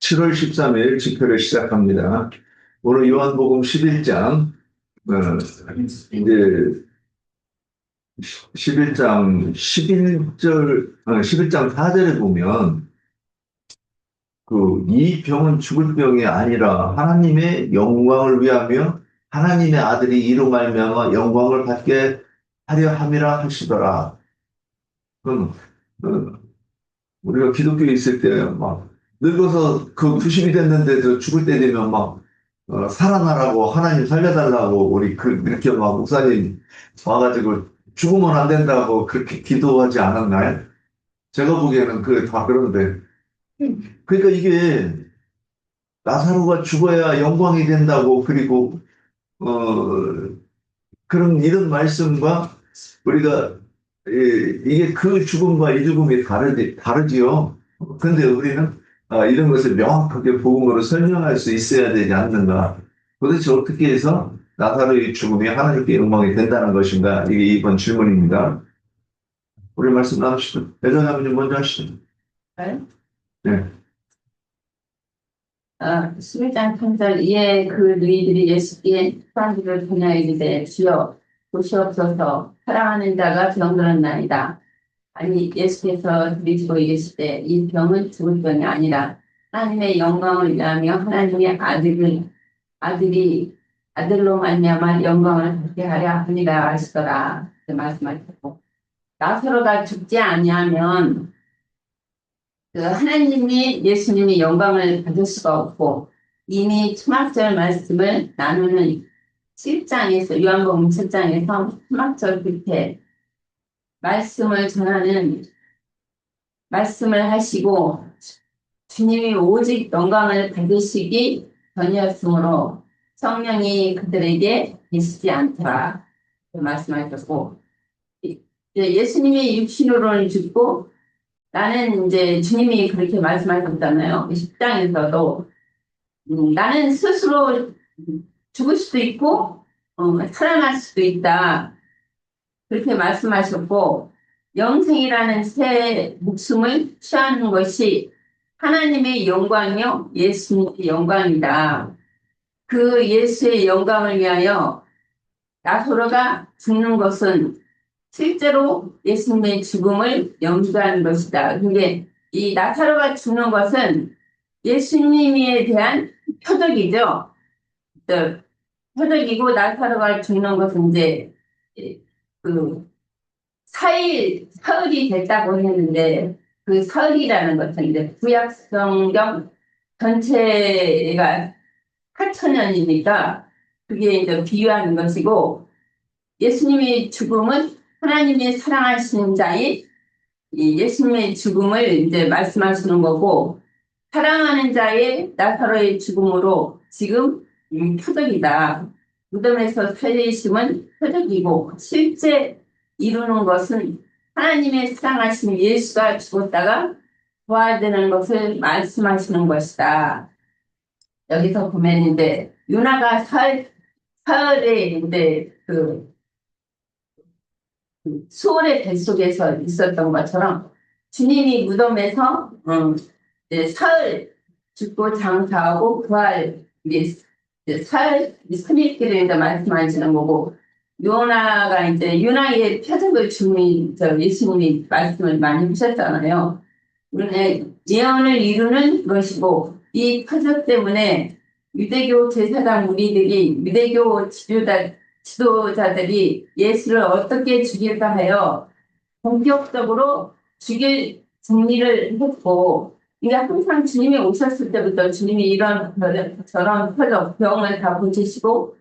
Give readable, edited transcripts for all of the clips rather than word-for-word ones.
7월 13일 집회를 시작합니다. 오늘 요한복음 11장, 이제 11장 11절, 11장 4절에 보면, 이 병은 죽을 병이 아니라 하나님의 영광을 위하며 하나님의 아들이 이로 말미암아 영광을 받게 하려 함이라 하시더라. 그럼, 어, 우리가 기독교에 있을 때 막, 늙어서 그 90이 됐는데도 죽을 때 되면 막, 살아나라고 하나님 살려달라고 우리 이렇게 막 목사님 와가지고 죽으면 안 된다고 그렇게 기도하지 않았나요? 제가 보기에는 그게 다 그런데. 그러니까 이게 나사로가 죽어야 영광이 된다고 그리고, 어, 그런 이런 말씀과 우리가 이게 그 죽음과 이 죽음이 다르지요. 근데 우리는 이런 것을 명확하게 복음으로 설명할 수 있어야 되지 않는가. 도대체 어떻게 해서 나사로의 죽음이 하나님께 영광이 된다는 것인가? 이게 이번 질문입니다. 우리 말씀 나누시죠. 배전 아버님 먼저 하시죠. 네. 네. 11장 3절 이에 그 너희들이 예수께 사람들을 보냐 이르되 주여 보시옵소서 사랑하는 자가 병들었나이다. 아니 예수께서 드리시고 이르시되 이 병은 죽을 병이 아니라 하나님의 영광을 위하며 하나님의 아들로 말미암아 영광을 받게 하려 함이라 하시더라. 그 말씀하셨고 나사로가 죽지 아니하면 하나님이 예수님이 영광을 받을 수가 없고 이미 초막절 말씀을 나누는 7장에서 요한복음 7장에서 초막절 끝에 말씀을 전하는 말씀을 하시고 주님이 오직 영광을 받으시기 전이었으므로 성령이 그들에게 계시지 않더라 말씀하셨고 예수님이 육신으로는 죽고 나는 이제 주님이 그렇게 말씀하셨잖아요. 10장에서도 나는 스스로 죽을 수도 있고 살아날 수도 있다. 그렇게 말씀하셨고 영생이라는 새 목숨을 취하는 것이 하나님의 영광이요 예수님의 영광이다. 그 예수의 영광을 위하여 나사로가 죽는 것은 실제로 예수님의 죽음을 연기하는 것이다. 근데 이 나사로가 죽는 것은 예수님에 대한 표적이죠. 표적이고 나사로가 죽는 것은 이제 그 사흘이 됐다고 했는데 그 사흘이라는 것은 이제 구약 성경 전체가 8,000년이니까 그게 이제 비유하는 것이고 예수님의 죽음은 하나님의 사랑하시는 자의 예수님의 죽음을 이제 말씀하시는 거고 사랑하는 자의 나사로의 죽음으로 지금 표적이다. 무덤에서 살리심은 표적이고 실제 이루는 것은 하나님의 사랑하시는 예수가 죽었다가 부활되는 것을 말씀하시는 것이다. 여기서 보면 이제 유나가 사흘에 이제 수월의 뱃속에서 있었던 것처럼 주님이 무덤에서 사흘 죽고 장사하고 부활 사흘 3일길을 말씀하시는 거고 요나가 이제 유나의 표적을 주님 예수님이 말씀을 많이 하셨잖아요. 우리는 예언을 이루는 것이고 이 표적 때문에 유대교 제사장 무리들이 유대교 지도자들이 예수를 어떻게 죽일까 하여 본격적으로 죽일 준비를 했고, 이게 항상 주님이 오셨을 때부터 주님이 이런 저런 표적 병을 다 고치시고,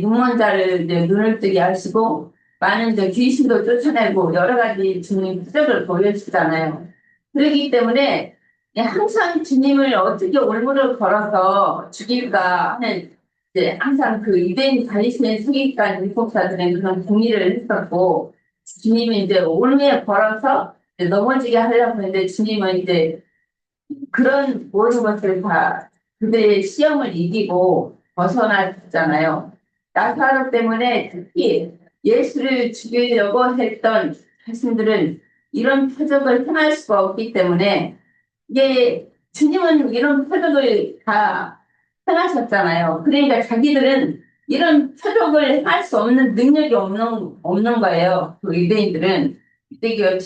눈먼 자를 이제 눈을 뜨게 하시고, 많은 귀신도 쫓아내고 여러 가지 주님 표적을 보여주잖아요. 그렇기 때문에 항상 주님을 어떻게 올무를 걸어서 죽일까 하는 항상 그 유대인 다니시는 세계관 율법사들은 그런 공의를 했었고 주님이 이제 올무에 걸어서 넘어지게 하려고 했는데 주님은 이제 그런 모든 것을 다 그들의 시험을 이기고 벗어났잖아요. 나사로 때문에 특히 예수를 죽이려고 했던 자신들은 이런 표적을 행할 수가 없기 때문에 이게 주님은 이런 표적을 다 행하셨잖아요. 그러니까 자기들은 이런 표적을 할 수 없는 능력이 없는 거예요. 그 유대인들은, 유대교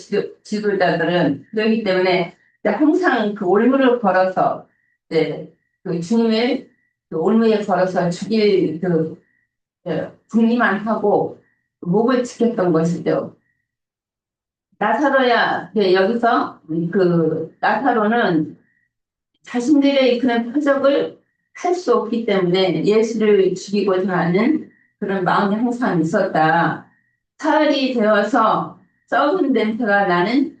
지도자들은. 그렇기 때문에 이제 항상 그 올무를 걸어서, 이제 그 주님을 그 올무에 걸어서 죽일 궁리만 하고 목을 지켰던 것이죠. 나사로야, 여기서 그 나사로는 자신들의 그런 표적을 할 수 없기 때문에 예수를 죽이고자 하는 그런 마음이 항상 있었다. 사흘이 되어서 썩은 냄새가 나는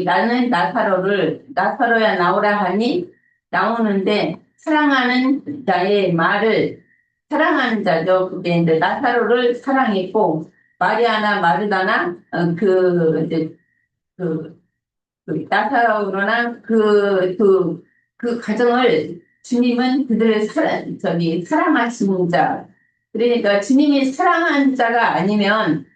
나는 나사로야 나오라 하니 나오는데 사랑하는 자의 말을 사랑하는 자죠. 그게 이제 나사로를 사랑했고 마리아나 마르다나 이제 그 나사로나 그 가정을 주님은 그들을 사랑하시는 자. 그러니까 주님이 사랑한 자가 아니면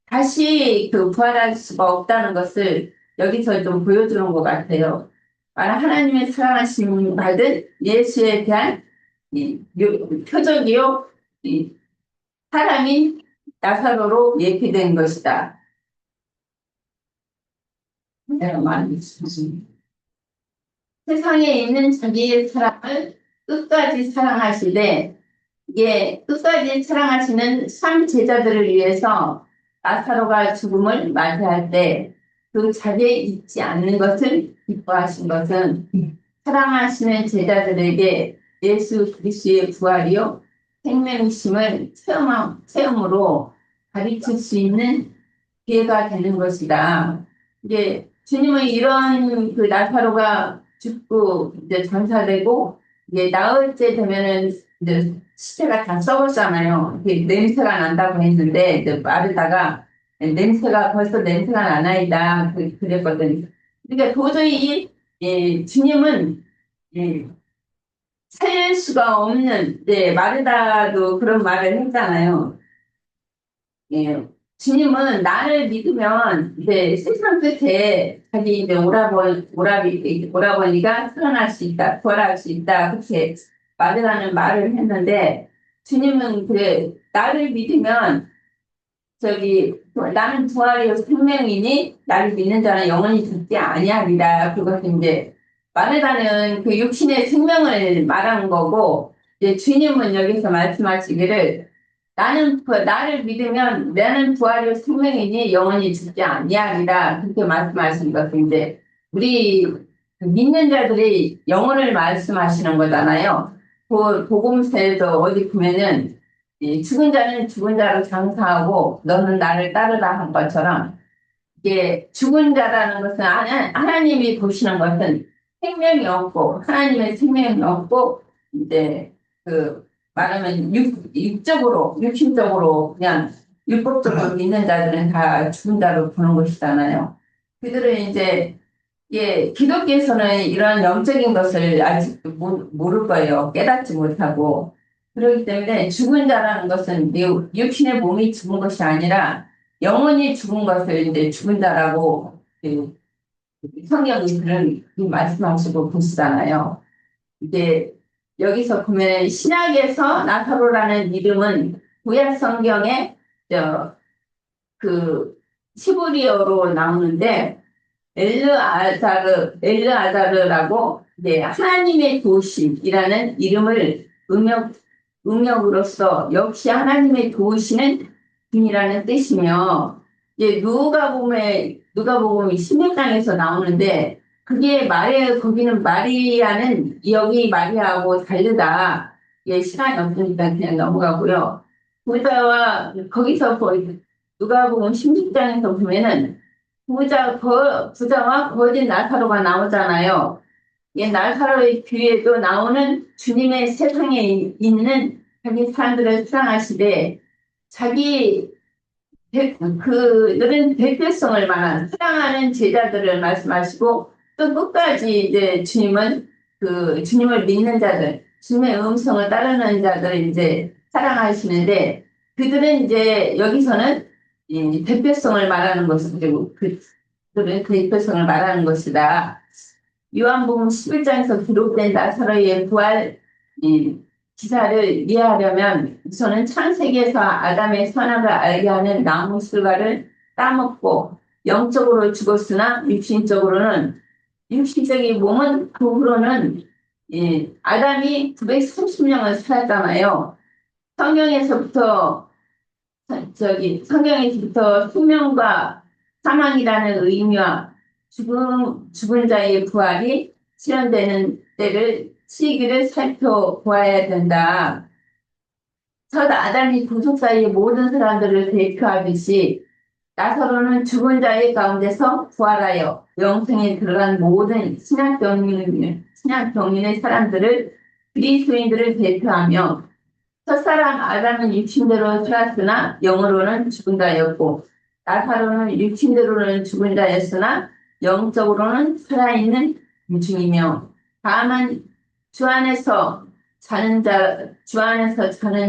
다시 부활할 수가 없다는 것을 여기서 좀 보여주는 것 같아요. 하나님의 사랑하심 받은 예수에 대한 표적이요, 이 사람인 나사로로 예표된 것이다. 내가 말했습니다. 세상에 있는 자기의 사랑을 끝까지 사랑하시되 이게 끝까지 사랑하시는 참 제자들을 위해서 나사로가 죽음을 맞이할 때 그 자리에 있지 않는 것을 기뻐하신 것은 사랑하시는 제자들에게 예수 그리스도의 부활이요 생명이심을 체험으로 가르칠 수 있는 기회가 되는 것이다. 이제 주님은 이런 나사로가 죽고 이제 전사되고 이제 나흘 때 되면은 이제 시체가 다 썩었잖아요. 이게 냄새가 난다고 했는데 이제 마르다가 벌써 냄새가 나나이다 그랬거든. 그러니까 도저히 주님은 예, 살릴 수가 없는 마르다도 그런 말을 했잖아요. 예, 주님은 나를 믿으면 이제 세상 끝에 자기 이제 오라버니가 살아날 수 있다, 부활할 수 있다, 그렇게 말이라는 말을 했는데 주님은 그래, 나를 믿으면 나는 부활이요 생명이니 나를 믿는 자는 영원히 죽지 아니하리라. 그것은 이제 말하는 그 육신의 생명을 말하는 거고 이제 주님은 여기서 말씀하시기를 나를 믿으면 나는 부활이요 생명이니 영원히 죽지 아니하리라. 그렇게 말씀하신 것은 이제 우리 그 믿는 자들이 영혼을 말씀하시는 거잖아요. 그 복음서에도 어디 보면은 이 죽은 자는 죽은 자로 장사하고 너는 나를 따르라 한 것처럼 이게 죽은 자라는 것은 하나님이 보시는 것은 생명이 없고 하나님의 생명이 없고 이제 말하면 육신적으로 그냥 율법적으로 믿는 자들은 다 죽은 자로 보는 것이잖아요. 그들은 이제 기독교에서는 이런 영적인 것을 아직도 모를 거예요. 깨닫지 못하고. 그렇기 때문에 죽은 자라는 것은 육신의 몸이 죽은 것이 아니라 영혼이 죽은 것을 이제 죽은 자라고 성경이 그런 말씀하시고 보시잖아요. 이제 여기서 보면 신약에서 나사로라는 이름은 구약 성경에 그 히브리어로 나오는데 엘르아자르라고 하나님의 도우심이라는 이름을 응역으로써 역시 하나님의 도우시는 분이라는 뜻이며 누가복음 16장에서 나오는데 거기는 마리아는 여기 마리아하고 다르다. 시간이 없으니까 그냥 넘어가고요. 거기서 누가복음 16장에서 보면은 부자와 거진 나사로가 나오잖아요. 나사로의 뒤에도 나오는 주님의 세상에 있는 자기 사람들을 사랑하시되 그들은 대표성을 말한 사랑하는 제자들을 말씀하시고 또 끝까지 이제 주님을 믿는 자들, 주님의 음성을 따르는 자들을 이제 사랑하시는데 그들은 이제 여기서는 이 대표성을 말하는 것이고 그들은 그 대표성을 말하는 것이다. 요한복음 11장에서 기록된 나사로의 부활 기사를 이해하려면 우선은 창세기에서 아담의 선악을 알게 하는 나무 실과를 따먹고 영적으로 죽었으나 육신적인 몸은 그 후로는 아담이 930년을 살았잖아요. 성경에서부터 성경에서부터 생명과 사망이라는 의미와 죽은 자의 부활이 실현되는 시기를 살펴보아야 된다. 첫 아담이 구속사의 모든 사람들을 대표하듯이 나사로는 죽은 자의 가운데서 부활하여 영생에 들어간 모든 신약 병민의 사람들을 그리스도인들을 대표하며 첫사람 아담은 육신대로 살았으나 영으로는 죽은 자였고 나사로는 육신대로는 죽은 자였으나 영적으로는 살아있는 중이며 다만 주 안에서 자는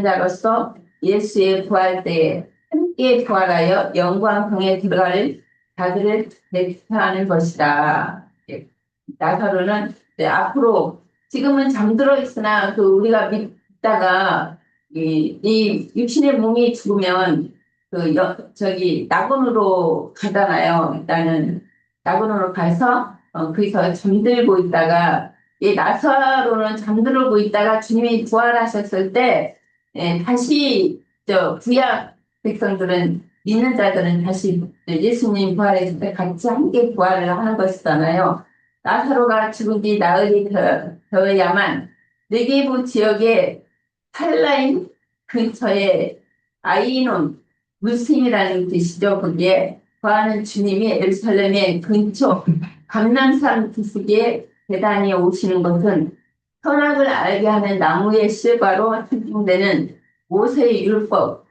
자로서 예수의 부활 때에 함께 부활하여 영광성에 들어갈 자들을 대표하는 것이다. 나사로는 앞으로 지금은 잠들어 있으나 우리가 믿다가 이 육신의 몸이 죽으면 낙원으로 가잖아요. 일단은 낙원으로 가서 거기서 잠들고 있다가 이 나사로는 잠들고 있다가 주님이 부활하셨을 때 다시 구약 백성들은 믿는 자들은 다시 예수님 부활했을 때 같이 함께 부활을 하는 것이잖아요. 나사로가 죽은 뒤 나흘이 되어야만 네게부 지역에 팔라임 근처에 아이논 무슬림이라는 뜻이죠. 거기에 거하는 주님이 예루살렘의 근처 감람산 기슭에 계단에 오시는 것은 선악을 알게 하는 나무의 실과로 상징되는 모세의 율법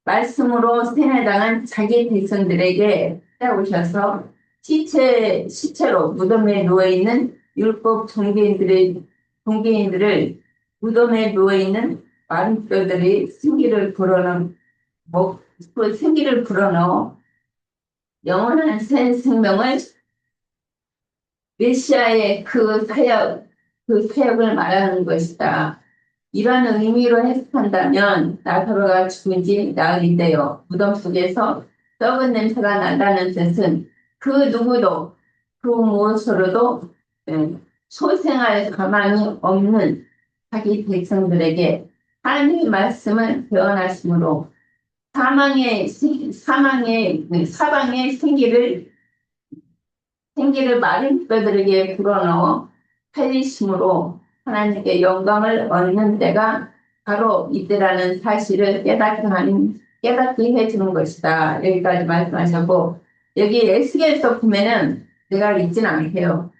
말씀으로 세뇌당한 자기 백성들에게 찾아오셔서 시체로 무덤에 누워있는 율법 종교인들을 무덤에 누워있는 마른 뼈들이 생기를 불어넣어 영원한 새 생명을 메시아의 그 사역을 말하는 것이다. 이런 의미로 해석한다면 나사로가 죽은 지 나흘인데요. 무덤 속에서 썩은 냄새가 난다는 뜻은 그 누구도 그 무엇으로도 소생할 가망이 없는 자기 백성들에게 하나님의 말씀을 배워놨으므로 사방의 생기를 마른 뼈들에게 불어넣어 살리심으로 하나님께 영광을 얻는 때가 바로 이때라는 사실을 깨닫게 해주는 것이다. 여기까지 말씀하셨고, 여기 에스겔서 보면은 내가 읽지는 않게요.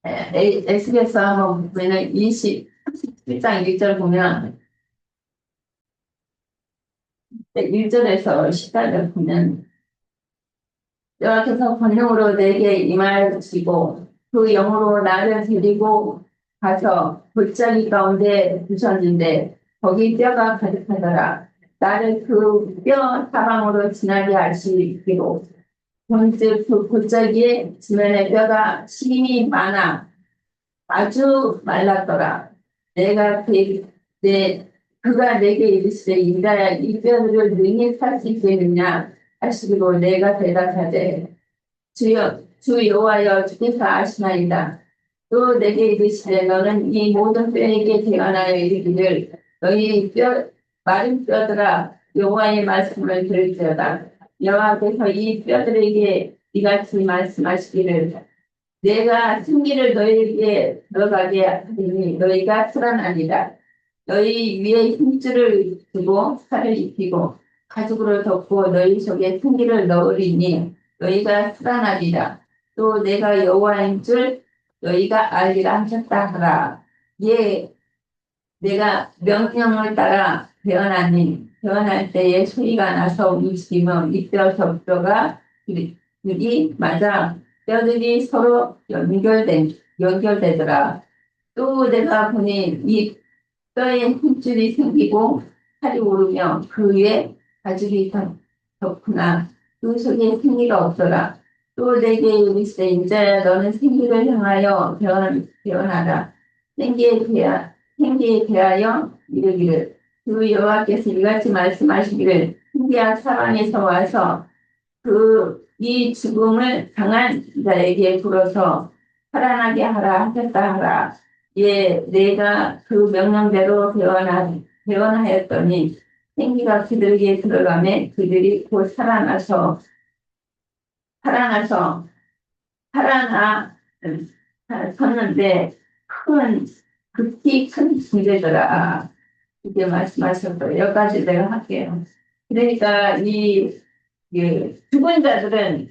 에스겔서 한번 보면은 37장 1절 보면 1절에서 10절을 보면 여호와께서 권능으로 내게 임하시고 그 영으로 나를 데리고 가서 골짜기 가운데 두셨는데 거기 뼈가 가득하더라. 나를 그 뼈 사방으로 지나게 하시기로 본즉 그 골짜기에 지면에 뼈가 심히 많아 아주 말랐더라. 그가 내게 이르시되 인자야 이 뼈들을 능히 살 수 있겠느냐 하시기로 내가 대답하되 주 여호와여 주께서 아시나이다. 또 내게 이르시되 너는 이 모든 뼈에게 대언하여 이르기를 너희 마른 뼈들아 여호와의 말씀을 들을지어다. 여호와께서 이 뼈들에게 이같이 말씀하시기를 내가 생기를 너희에게 들어가게 하리니 너희가 살아나리라. 너희 위에 힘줄을 두고 살을 입히고 가죽으로 덮고 너희 속에 생기를 넣으리니 너희가 살아나리라. 또 내가 여호와인 줄 너희가 알리라 하셨다 하라. 예, 내가 명령을 따라 배어날 때에 소리가 나서 움직이면 이뼈 저뼈가 둘이 맞아 뼈들이 서로 연결되더라. 또 내가 보니 이 뼈에 힘줄이 생기고 살이 오르며 그 위에 가죽이 덮으나 그 속에 생기가 없더라. 또 또 내게 이르시되 이제 너는 생기를 향하여 변하라. 생기에 대하여 이르기를 그 여호와께서 이같이 말씀하시기를 생기야 사방에서 와서 이 죽음을 당한 자에게 불어서 살아나게 하라 하셨다 하라. 예, 내가 그 명령대로 대언하였더니 생기가 그들에게 들어가매 그들이 곧 살아나서 살아나 섰는데 큰 극히 큰 문제더라. 이렇게 말씀하셨고 여기까지 내가 할게요. 그러니까 죽은 자들은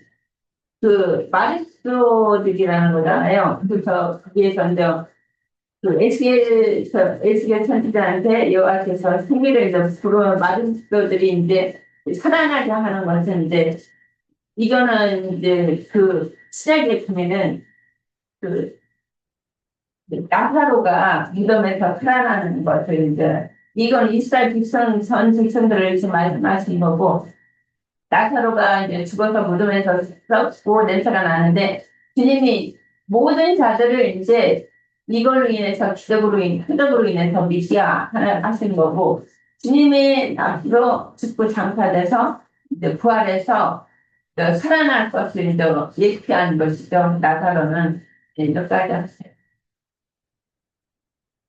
그 마리스도들이라는 거잖아요. 그래서 거기에서 이제 에스겔 선지자한테 여호와께서 생기를 이제 부르는 마리스도들이 이제 살아나게 하는 것은 이제 이거는 이제 그 시작에 보면은 그 나사로가 무덤에서 살아나는 것을 이제 이건 이스라엘 전 백성들을 지금 말씀하신 거고 나사로가 이제 죽어서 무덤에서 썩고 냄새가 나는데 주님이 모든 자들을 이제 이걸로 인해서 기적으로 인해서 하신 거고 주님의 앞으로 죽고 장사돼서 이제 부활해서 살아날 것을 이제 예표한 것이죠. 나사로는 여기까지 하세요.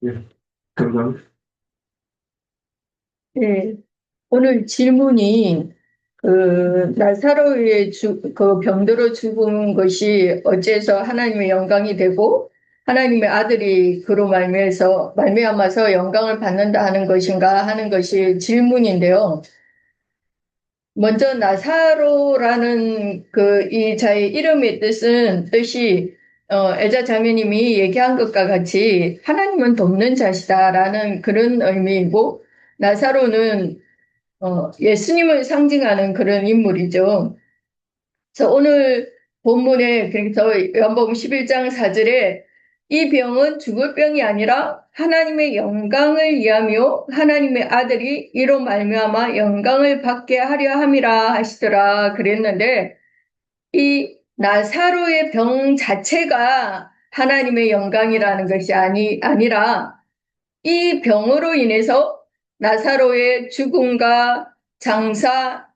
예, 감사합니다. 네, 오늘 질문이 나사로의 그 병들어 죽은 것이 어째서 하나님의 영광이 되고 하나님의 아들이 그로 말미암아서 영광을 받는다 하는 것인가 하는 것이 질문인데요. 먼저 나사로라는 이 자의 이름의 뜻이 애자 자매님이 얘기한 것과 같이 하나님은 돕는 자시다라는 그런 의미이고 나사로는 예수님을 상징하는 그런 인물이죠. 그래서 오늘 본문에 그래서 요한복음 11장 4절에 이 병은 죽을 병이 아니라 하나님의 영광을 위하며 하나님의 아들이 이로 말미암아 영광을 받게 하려 함이라 하시더라 그랬는데 이 나사로의 병 자체가 하나님의 영광이라는 것이 아니라 이 병으로 인해서 나사로의 죽음과 장사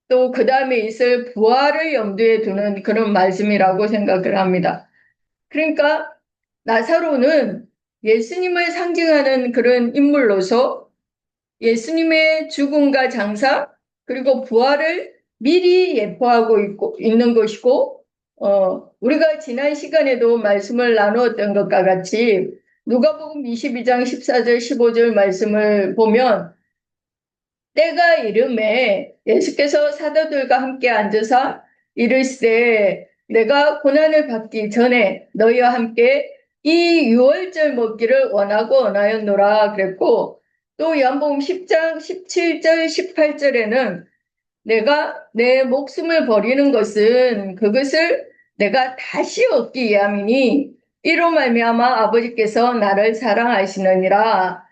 또 그 다음에 있을 부활을 염두에 두는 그런 말씀이라고 생각을 합니다. 그러니까 나사로는 예수님을 상징하는 그런 인물로서 예수님의 죽음과 장사 그리고 부활을 미리 예포하고 있는 것이고 우리가 지난 시간에도 말씀을 나누었던 것과 같이 누가복음 22장 14절 15절 말씀을 보면 때가 이름에 예수께서 사도들과 함께 앉으사 이르시되 내가 고난을 받기 전에 너희와 함께 이 유월절 먹기를 원하였노라 그랬고 또 요한복음 10장 17절 18절에는 내가 내 목숨을 버리는 것은 그것을 내가 다시 얻기 위함이니 이로 말미암아 아버지께서 나를 사랑하시느니라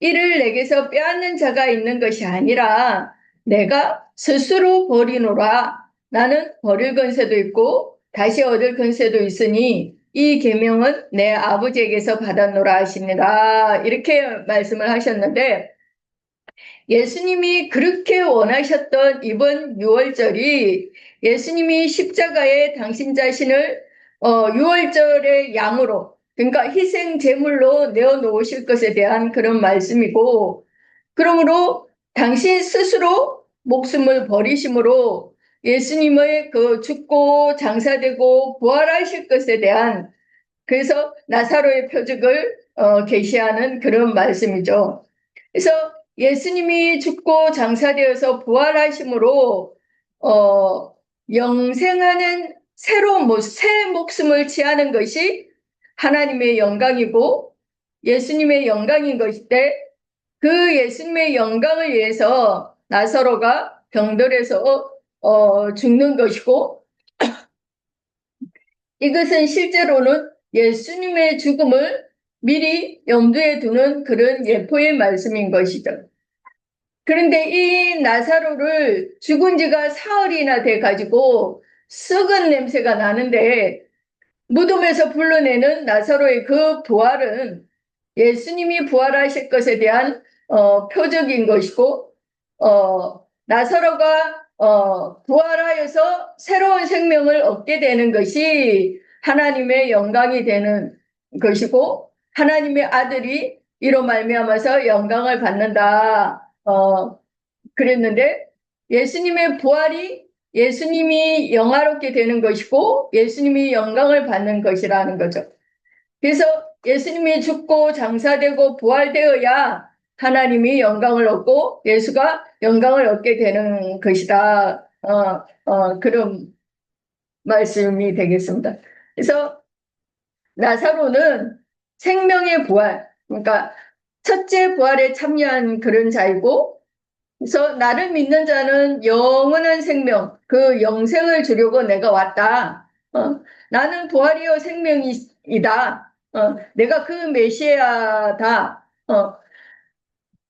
이를 내게서 빼앗는 자가 있는 것이 아니라 내가 스스로 버리노라 나는 버릴 권세도 있고 다시 얻을 권세도 있으니 이 계명은 내 아버지에게서 받았노라 하시니라 이렇게 말씀을 하셨는데 예수님이 그렇게 원하셨던 이번 유월절이 예수님이 십자가에 당신 자신을 유월절의 양으로 그러니까 희생 제물로 내어놓으실 것에 대한 그런 말씀이고 그러므로 당신 스스로 목숨을 버리심으로 예수님의 그 죽고 장사되고 부활하실 것에 대한 그래서 나사로의 표적을 계시하는 그런 말씀이죠. 그래서 예수님이 죽고 장사되어서 부활하심으로 영생하는 새 목숨을 취하는 것이 하나님의 영광이고 예수님의 영광인 것인데 그 예수님의 영광을 위해서 나사로가 병들어서 죽는 것이고 이것은 실제로는 예수님의 죽음을 미리 염두에 두는 그런 예포의 말씀인 것이죠. 그런데 이 나사로를 죽은 지가 사흘이나 돼가지고 썩은 냄새가 나는데 무덤에서 불러내는 나사로의 그 부활은 예수님이 부활하실 것에 대한 표적인 것이고 나사로가 부활하여서 새로운 생명을 얻게 되는 것이 하나님의 영광이 되는 것이고 하나님의 아들이 이로 말미암아서 영광을 받는다. 그랬는데 예수님의 부활이 예수님이 영화롭게 되는 것이고 예수님이 영광을 받는 것이라는 거죠. 그래서 예수님이 죽고 장사되고 부활되어야 하나님이 영광을 얻고 예수가 영광을 얻게 되는 것이다. 그런 말씀이 되겠습니다. 그래서 나사로는 생명의 부활, 그러니까 첫째 부활에 참여한 그런 자이고, 그래서 나를 믿는 자는 영원한 생명, 그 영생을 주려고 내가 왔다. 나는 부활이요 생명이다. 내가 그 메시아다.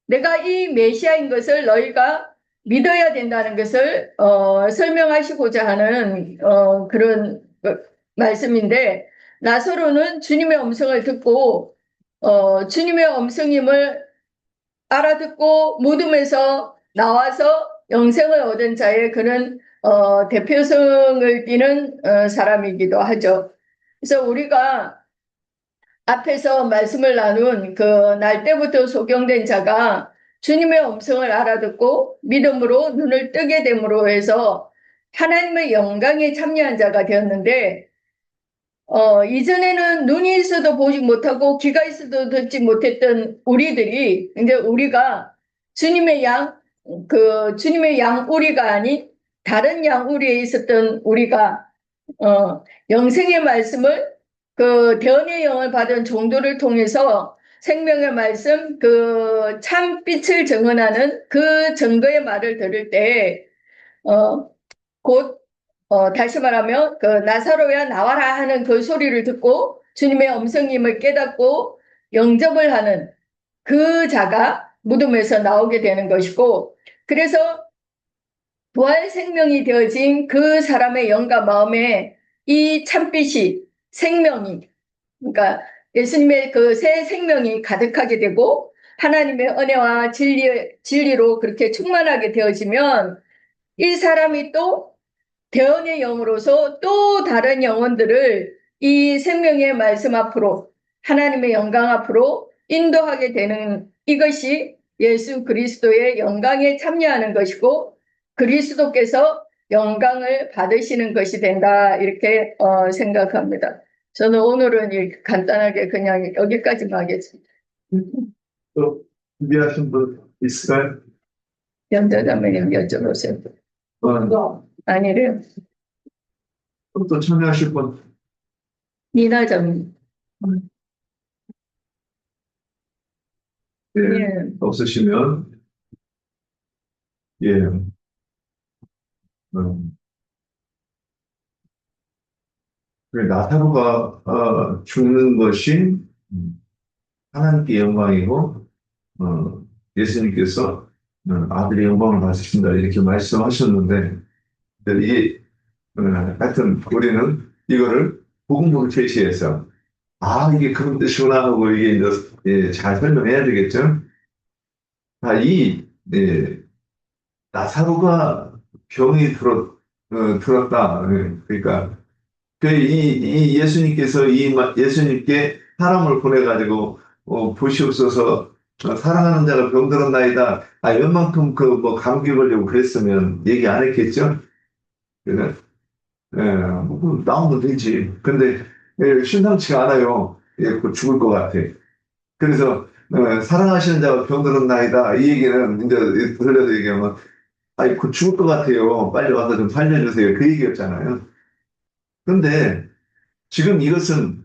내가 이 메시아인 것을 너희가 믿어야 된다는 것을 설명하시고자 하는 그런 말씀인데 나사로는 주님의 음성을 듣고 주님의 음성임을 알아듣고 무덤에서 나와서 영생을 얻은 자의 그런 대표성을 띠는 사람이기도 하죠. 그래서 우리가 앞에서 말씀을 나눈 그 날 때부터 소경된 자가 주님의 음성을 알아듣고 믿음으로 눈을 뜨게 됨으로 해서 하나님의 영광에 참여한 자가 되었는데 이전에는 눈이 있어도 보지 못하고 귀가 있어도 듣지 못했던 우리들이 이제 우리가 주님의 주님의 양우리가 아닌 다른 양우리에 있었던 우리가 영생의 말씀을 그 대언의 영을 받은 종도를 통해서 생명의 말씀, 그 참빛을 증언하는 그 증거의 말을 들을 때, 곧, 다시 말하면 그 나사로야 나와라 하는 그 소리를 듣고 주님의 음성임을 깨닫고 영접을 하는 그 자가 무덤에서 나오게 되는 것이고, 그래서 부활 생명이 되어진 그 사람의 영과 마음에 이 참빛이 생명이 그러니까 예수님의 그 새 생명이 가득하게 되고 하나님의 은혜와 진리로 그렇게 충만하게 되어지면 이 사람이 또 대언의 영으로서 또 다른 영혼들을 이 생명의 말씀 앞으로 하나님의 영광 앞으로 인도하게 되는 이것이 예수 그리스도의 영광에 참여하는 것이고 그리스도께서 영광을 받으시는 것이 된다 이렇게 생각합니다. 저는 오늘은 이렇게 간단하게 그냥 여기까지만 하겠습니다. 또 준비하신 분 있을까요? 연대자매님 여쭤보세요. 아니래요. 또 참여하실 분 니나자매님. 예, 예. 없으시면 예, 나사로가 죽는 것이 하나님께 영광이고 예수님께서 아들의 영광을 받으신다 이렇게 말씀하셨는데 이 하여튼 우리는 이거를 복음으로 제시해서 이게 그런 뜻이구나 하고 이게 이제 잘 설명해야 되겠죠. 나사로가 병이 들었다. 그러니까 이 예수님께서 예수님께 사람을 보내가지고 보시옵소서 사랑하는 자가 병들었나이다. 웬만큼 그 뭐 감기 걸리고 그랬으면 얘기 안 했겠죠. 그래, 뭐 나오면 되지. 근데 심상치가 않아요. 그 죽을 것 같아. 그래서 사랑하시는 자가 병들었나이다. 이 얘기는 이제 돌려서 얘기하면 그 죽을 것 같아요. 빨리 와서 좀 살려주세요. 그 얘기였잖아요. 근데 지금 이것은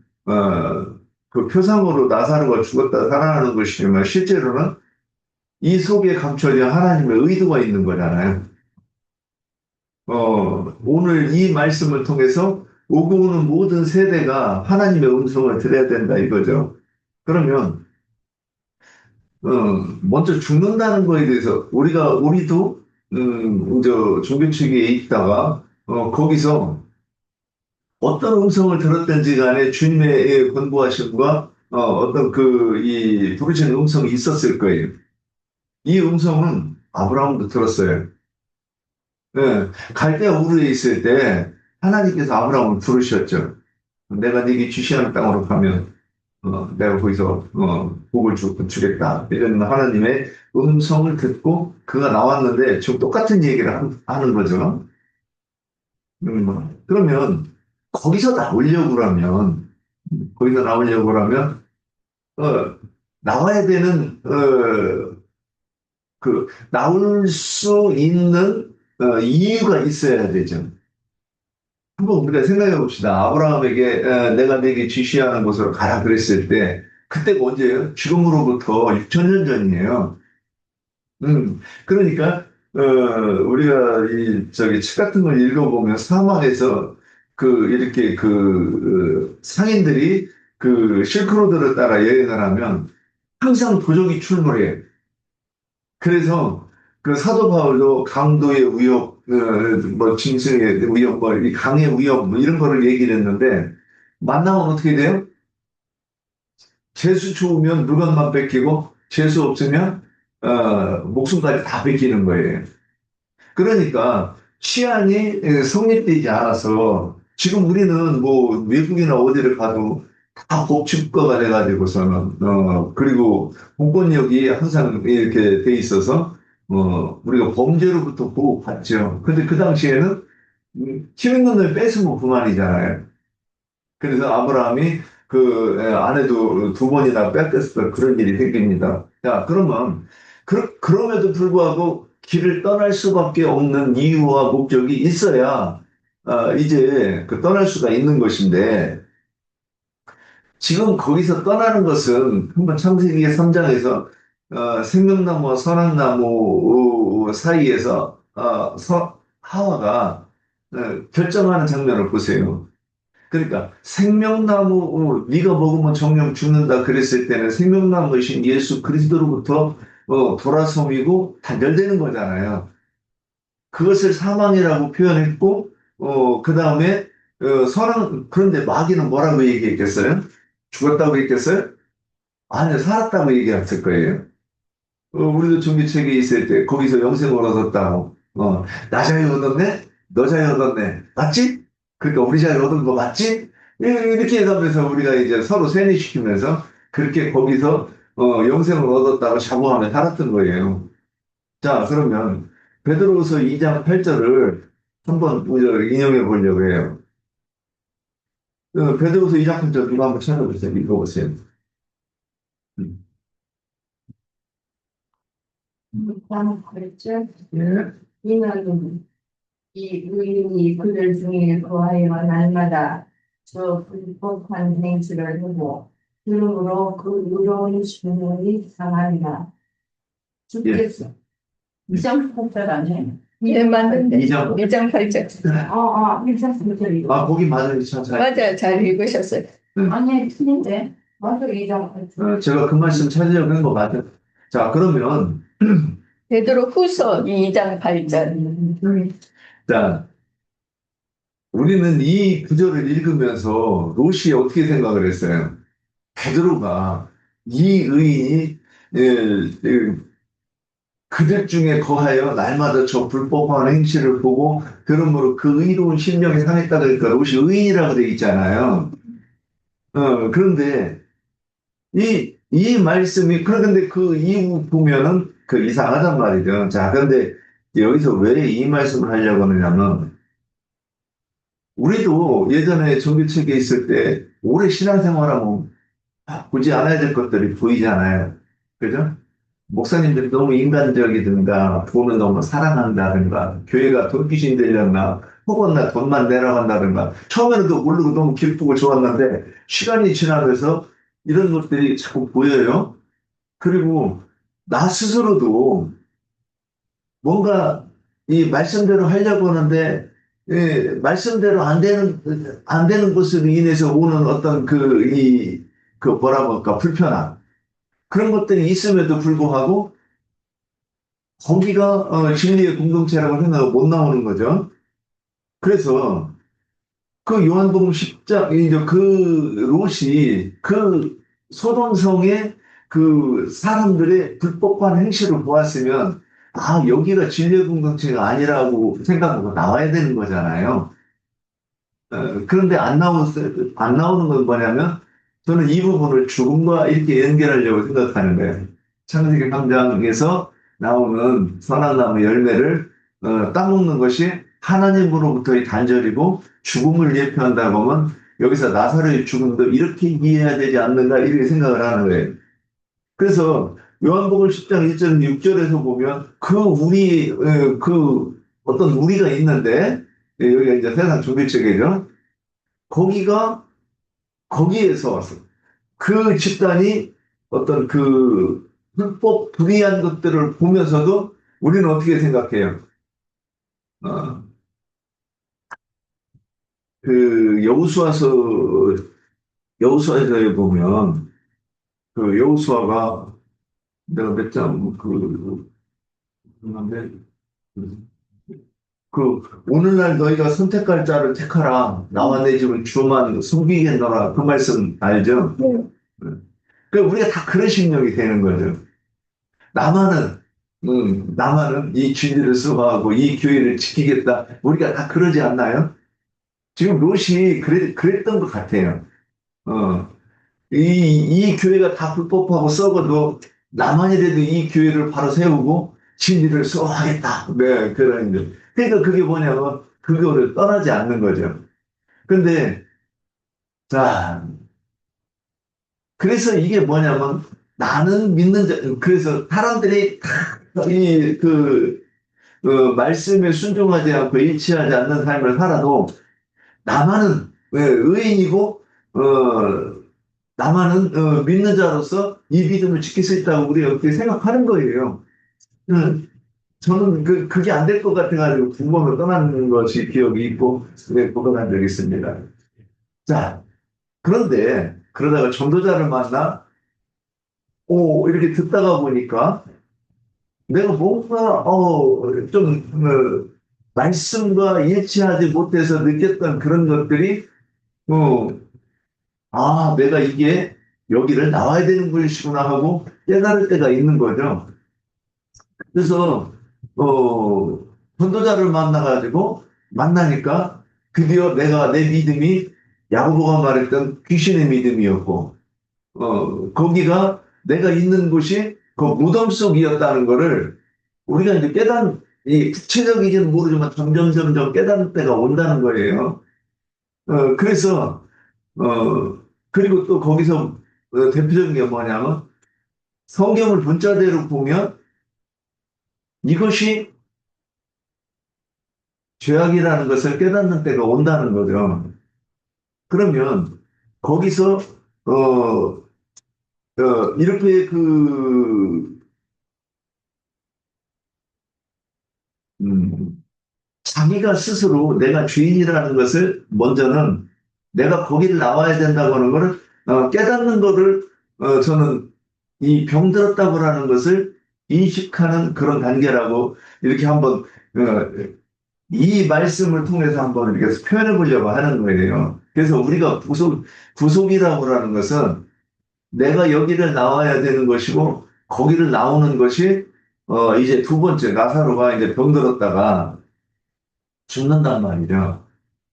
그 표상으로 나사로가 죽었다 살아나는 것이지만 실제로는 이 속에 감춰진 하나님의 의도가 있는 거잖아요. 오늘 이 말씀을 통해서 오고 오는 모든 세대가 하나님의 음성을 들어야 된다 이거죠. 그러면 먼저 죽는다는 거에 대해서 우리도 종교 측에 있다가 거기서 어떤 음성을 들었든지 간에 주님의 권고하심과 어떤 이 부르시는 음성이 있었을 거예요. 이 음성은 아브라함도 들었어요. 예, 갈대아 우르에 있을 때 하나님께서 아브라함을 부르셨죠. 내가 네게 지시하는 땅으로 가면 내가 거기서 복을 주겠다. 이런 하나님의 음성을 듣고 그가 나왔는데 지금 똑같은 얘기를 하는 거죠. 그러면 거기서 나오려고 그러면 거기서 나오려고 그러면 어, 나와야 되는 나올 수 있는 이유가 있어야 되죠. 한번 우리가 생각해 봅시다. 아브라함에게 내가 내게 지시하는 곳으로 가라 그랬을 때 그때가 언제예요? 지금으로부터 6천 년 전이에요. 그러니까 우리가 저기 책 같은 걸 읽어보면 사막에서 이렇게 상인들이 실크로드를 따라 여행을 하면 항상 부족이 출몰해요. 그래서 사도 바울도 강도의 위협, 뭐 짐승의 위협, 뭐 이 강의 위협, 뭐 이런 거를 얘기를 했는데 만나면 어떻게 돼요? 재수 좋으면 물건만 뺏기고 재수 없으면 목숨까지 다 뺏기는 거예요. 그러니까 치안이 성립되지 않아서 지금 우리는 뭐 외국이나 어디를 가도 다 법치국가가 돼가지고서는 그리고 공권력이 항상 이렇게 돼 있어서 우리가 범죄로부터 보호받죠. 근데 그 당시에는 힘 있는 걸 뺏으면 그만이잖아요. 그래서 아브라함이 아내도 두 번이나 뺏겼을 그런 일이 생깁니다. 자, 그러면, 그럼에도 불구하고 길을 떠날 수밖에 없는 이유와 목적이 있어야, 이제 떠날 수가 있는 것인데, 지금 거기서 떠나는 것은 한번 창세기 3장에서, 생명나무와 선악나무 사이에서, 하와가 결정하는 장면을 보세요. 그러니까 생명나무 네가 먹으면 정령 죽는다 그랬을 때는 생명나무이신 예수 그리스도로부터 돌아섬이고 단절되는 거잖아요. 그것을 사망이라고 표현했고 그 다음에 그런데 마귀는 뭐라고 얘기했겠어요? 죽었다고 했겠어요? 아니요, 살았다고 얘기했을 거예요. 우리도 종교책에 있을 때 거기서 영생을 얻었다고. 나 자유 얻었네? 너 자유 얻었네. 맞지? 그러니까 우리 자유 얻은 거 맞지? 이렇게 해가면서 우리가 이제 서로 세뇌시키면서 그렇게 거기서 영생을 얻었다고 자부하며 살았던 거예요. 자, 그러면 베드로후서 2장 8절을 한번 우리가 인용해 보려고 해요. 베드로후서 2장 8절 누가 한번 찾아보세요. 읽어보세요. 음. 그랬죠. 예. 이는 이 의인이 그들 중에 거하여 날마다 저 불법한 행실을 하고 그러므로 그 의로운 신분이 상하리라. 예. 주께서 이장 팔절 아니에요? 네, 맞는데. 2장. 2장 8절. 이장 팔절이요. 거기 맞아요. 잘. 맞아요. 잘 읽으셨어요. 아니 틀린데 맞아 이장 팔절. 제가 그 말씀 찾으려고 한 거 맞아요. 자, 그러면, 베드로 후서 2장 8절. 자, 우리는 이 구절을 읽으면서 롯이 어떻게 생각을 했어요? 베드로가 이 의인이 그들 중에 거하여 날마다 저 불법한 행실을 보고 그러므로 그 의로운 심령이 상했다 그러니까 롯이 의인이라고 돼 있잖아요. 그런데 이 말씀이, 그런데 그 이후 보면은 이상하단 말이죠. 자, 그런데 여기서 왜 이 말씀을 하려고 하느냐면, 우리도 예전에 종교책에 있을 때 오래 신앙생활하면 보지 않아야 될 것들이 보이잖아요. 그죠? 목사님들이 너무 인간적이든가, 돈을 너무 사랑한다든가, 교회가 돈귀신 되려나, 혹은 나 돈만 내려간다든가, 처음에는 그거 모르고 너무 기쁘고 좋았는데, 시간이 지나면서 이런 것들이 자꾸 보여요. 그리고 나 스스로도 뭔가 이 말씀대로 하려고 하는데, 말씀대로 안 되는 것으로 인해서 오는 어떤 뭐라고 할까, 불편함. 그런 것들이 있음에도 불구하고, 거기가 진리의 공동체라고 생각하고 못 나오는 거죠. 그래서 그 요한복음 10장, 이제 그 롯이 그 소돔성의 그 사람들의 불법한 행실을 보았으면, 아, 여기가 진리의 공동체가 아니라고 생각하고 나와야 되는 거잖아요. 그런데 안 나오는 건 뭐냐면, 저는 이 부분을 죽음과 이렇게 연결하려고 생각하는 거예요. 창세기 3장에서 나오는 선악 나무 열매를 따먹는 것이 하나님으로부터의 단절이고 죽음을 예표한다고 하면 여기서 나사로의 죽음도 이렇게 이해해야 되지 않는가 이렇게 생각을 하는 거예요. 그래서 요한복음 10장 1절 6절에서 보면 그 어떤 우리가 있는데 여기가 이제 세상 종교체계죠. 거기가 거기에서 왔어. 그 집단이 어떤 그 불법 불의한 것들을 보면서도 우리는 어떻게 생각해요? 어, 그 여호수아서에 보면 그 여호수아가 내가 몇장그 그 오늘날 너희가 선택할 자를 택하라 나와 내 집을 주만 섬기겠노라 그 말씀 알죠? 네. 그 우리가 다 그런 심령이 되는 거죠. 나만은 나만은 이 진리를 수호하고 이 교회를 지키겠다. 우리가 다 그러지 않나요? 지금 롯이 그랬던 것 같아요. 어, 이 교회가 다 불법하고 썩어도 나만이라도 이 교회를 바로 세우고 진리를 수호하겠다. 네, 그런 거. 그러니까 그게 뭐냐면 그거를 떠나지 않는 거죠. 근데 자, 그래서 이게 뭐냐면 나는 믿는 자, 그래서 사람들이 이그 말씀에 순종하지 않고 일치하지 않는 삶을 살아도 나만은 의인이고 나만은 믿는 자로서 이 믿음을 지킬 수 있다고 우리가 그렇게 생각하는 거예요. 저는 그게 안 될 것 같아가지고 부모를 떠나는 것이 기억이 있고 고백한 적이 있습니다. 자, 그런데 그러다가 전도자를 만나 이렇게 듣다가 보니까 내가 뭔가 좀 말씀과 일치하지 못해서 느꼈던 그런 것들이 어, 내가 이게 여기를 나와야 되는 것이구나 하고 깨달을 때가 있는 거죠. 그래서 전도자를 만나니까 드디어 내 믿음이 야고보가 말했던 귀신의 믿음이었고 거기가 내가 있는 곳이 그 무덤 속이었다는 거를 우리가 이제 이 구체적이지는 모르지만 점점 깨닫는 때가 온다는 거예요. 그래서, 그리고 또 거기서 대표적인 게 뭐냐면 성경을 문자대로 보면 이것이 죄악이라는 것을 깨닫는 때가 온다는 거죠. 그러면 거기서, 이렇게 음, 자기가 스스로 내가 죄인이라는 것을 먼저는 내가 거기를 나와야 된다고 하는 거를 깨닫는 거를 저는 이 병들었다고 하는 것을 인식하는 그런 단계라고 이렇게 한번 이 말씀을 통해서 한번 이렇게 표현해 보려고 하는 거예요. 그래서 우리가 구속이라고 하는 것은 내가 여기를 나와야 되는 것이고 거기를 나오는 것이 이제 두 번째 나사로가 이제 병들었다가 죽는단 말이죠.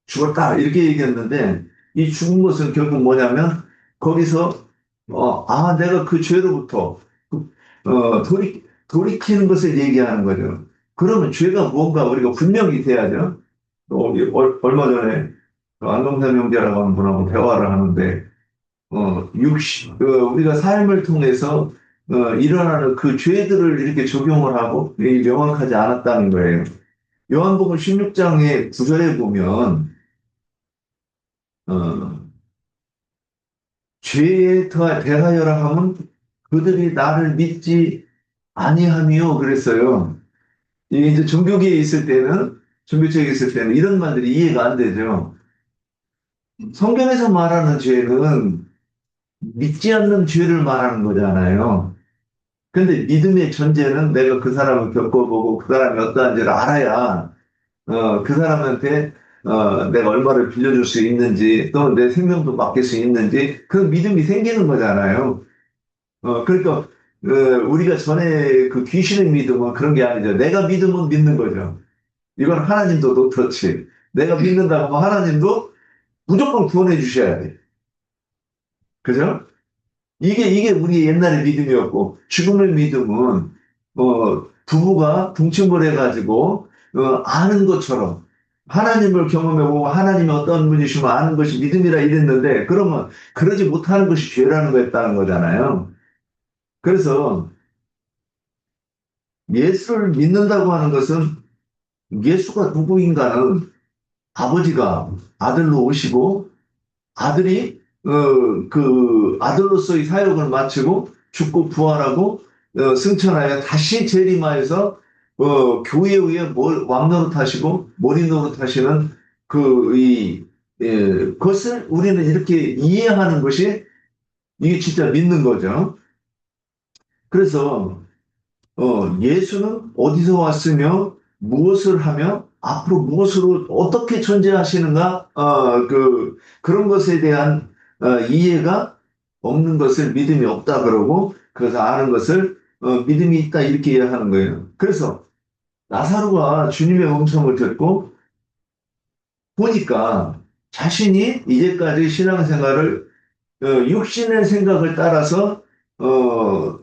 죽었다 이렇게 얘기했는데 이 죽은 것은 결국 뭐냐면 거기서 내가 그 죄로부터 돌이키는 것을 얘기하는 거죠. 그러면 죄가 뭔가 우리가 분명히 돼야죠. 얼마 전에 안동산 형제라고 하는 분하고 대화를 하는데 우리가 삶을 통해서 일어나는 그 죄들을 이렇게 적용을 하고 명확하지 않았다는 거예요. 요한복음 16장의 9절에 보면 어, 죄에 대하여라 하면 그들이 나를 믿지 아니함이요 그랬어요. 이게 이제 종교체에 있을 때는 이런 말들이 이해가 안 되죠. 성경에서 말하는 죄는 믿지 않는 죄를 말하는 거잖아요. 근데 믿음의 전제는 내가 그 사람을 겪어보고 그 사람이 어떠한지를 알아야 그 사람한테 내가 얼마를 빌려줄 수 있는지, 또 내 생명도 맡길 수 있는지, 그 믿음이 생기는 거잖아요. 그러니까, 우리가 전에 그 귀신의 믿음은 그런 게 아니죠. 내가 믿으면 믿는 거죠. 이건 하나님도 그렇지. 내가 믿는다고 하면 하나님도 무조건 구원해 주셔야 돼. 그죠? 이게 우리 옛날의 믿음이었고, 지금의 믿음은, 부부가 동침을 해가지고, 아는 것처럼, 하나님을 경험해보고, 하나님이 어떤 분이시면 아는 것이 믿음이라 이랬는데, 그러면, 그러지 못하는 것이 죄라는 거였다는 거잖아요. 그래서, 예수를 믿는다고 하는 것은, 예수가 누구인가는 아버지가 아들로 오시고, 아들이 그 아들로서의 사역을 마치고 죽고 부활하고 승천하여 다시 재림하여서 교회 위에 왕노릇하시고 머리 노릇하시는 그것을 우리는 이렇게 이해하는 것이 이게 진짜 믿는 거죠. 그래서 예수는 어디서 왔으며 무엇을 하며 앞으로 무엇으로 어떻게 존재하시는가 그런 것에 대한 이해가 없는 것을 믿음이 없다 그러고 그래서 아는 것을 믿음이 있다 이렇게 이해하는 거예요. 그래서 나사로가 주님의 음성을 듣고 보니까 자신이 이제까지 신앙생활을 육신의 생각을 따라서 어,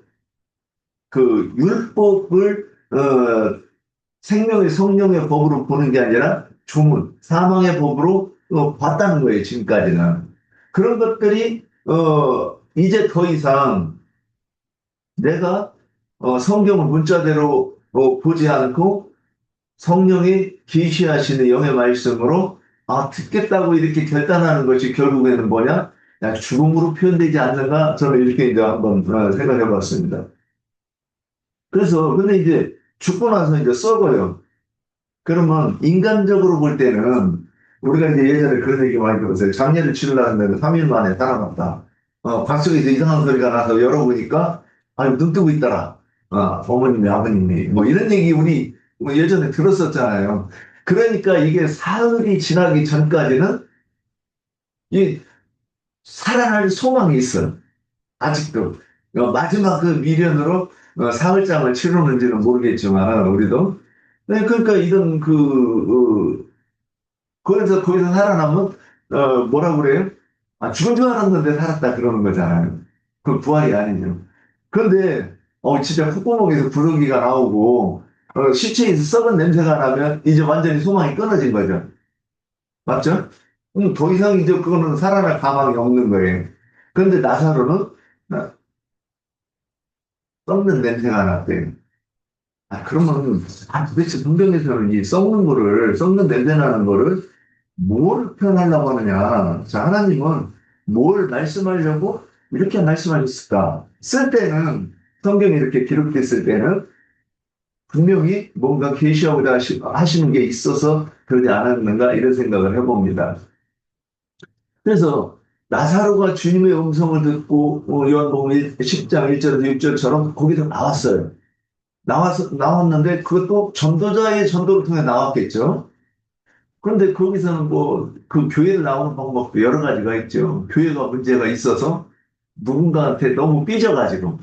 그 율법을 생명의 성령의 법으로 보는 게 아니라 조문, 사망의 법으로 봤다는 거예요, 지금까지는. 그런 것들이 이제 더 이상 내가 성경을 문자대로 보지 않고 성령이 계시하시는 영의 말씀으로 듣겠다고 이렇게 결단하는 것이 결국에는 뭐냐? 야, 죽음으로 표현되지 않는가? 저는 이렇게 이제 한번 생각해 봤습니다. 그래서 근데 이제 죽고 나서 이제 썩어요. 그러면 인간적으로 볼 때는 우리가 이제 예전에 그런 얘기 많이 들었어요. 장례를 치르려는데 3일 만에 살아났다. 뱃속에서 이상한 소리가 나서 열어보니까 아니 눈 뜨고 있더라. 어머님이 아버님이 뭐 이런 얘기 우리 뭐 예전에 들었었잖아요. 그러니까 이게 사흘이 지나기 전까지는 이 살아날 소망이 있어. 아직도 마지막 그 미련으로 사흘장을 치르는지는 모르겠지만 우리도 그러니까 이런 거기서 살아남은 뭐라 그래요? 죽은 줄 알았는데 살았다 그러는 거잖아요. 그 부활이 아니죠. 그런데 진짜 콧구멍에서 부르기가 나오고 시체에서 썩은 냄새가 나면 이제 완전히 소망이 끊어진 거죠. 맞죠? 더 이상 이제 그거는 살아날 가망이 없는 거예요. 그런데 나사로는 썩는 냄새가 났대요. 그러면, 도대체 성경에서는 이 썩는 냄새 나는 거를 뭘 표현하려고 하느냐. 자, 하나님은 뭘 말씀하려고 이렇게 말씀하셨을까? 쓸 때는, 성경이 이렇게 기록됐을 때는 분명히 뭔가 계시하고자 하시는 게 있어서 그러지 않았는가 이런 생각을 해봅니다. 그래서 나사로가 주님의 음성을 듣고 요한복음 10장 1절에서 6절처럼 거기서 나왔어요. 나왔는데 그것도 전도자의 전도를 통해 나왔겠죠. 그런데 거기서는 뭐 그 교회를 나오는 방법도 여러 가지가 있죠. 교회가 문제가 있어서 누군가한테 너무 삐져가지고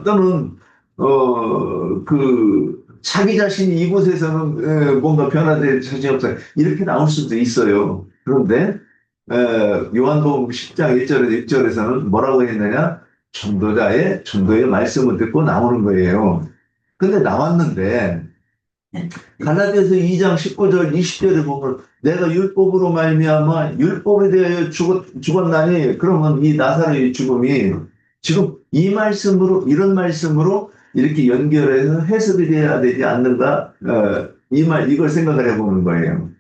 또는 자기 자신이 이곳에서는 뭔가 변화될 자신이 없어요. 이렇게 나올 수도 있어요. 그런데 요한복음 10장 1절에서 6절에서는 뭐라고 했느냐? 전도의 말씀을 듣고 나오는 거예요. 근데 나왔는데 갈라디아서 2장 19절 20절에 보면 내가 율법으로 말미암아 율법에 대하여 죽었나니 그러면 이 나사로의 죽음이 지금 이 말씀으로 이런 말씀으로 이렇게 연결해서 해석이 돼야 되지 않는가 이걸 생각을 해보는 거예요.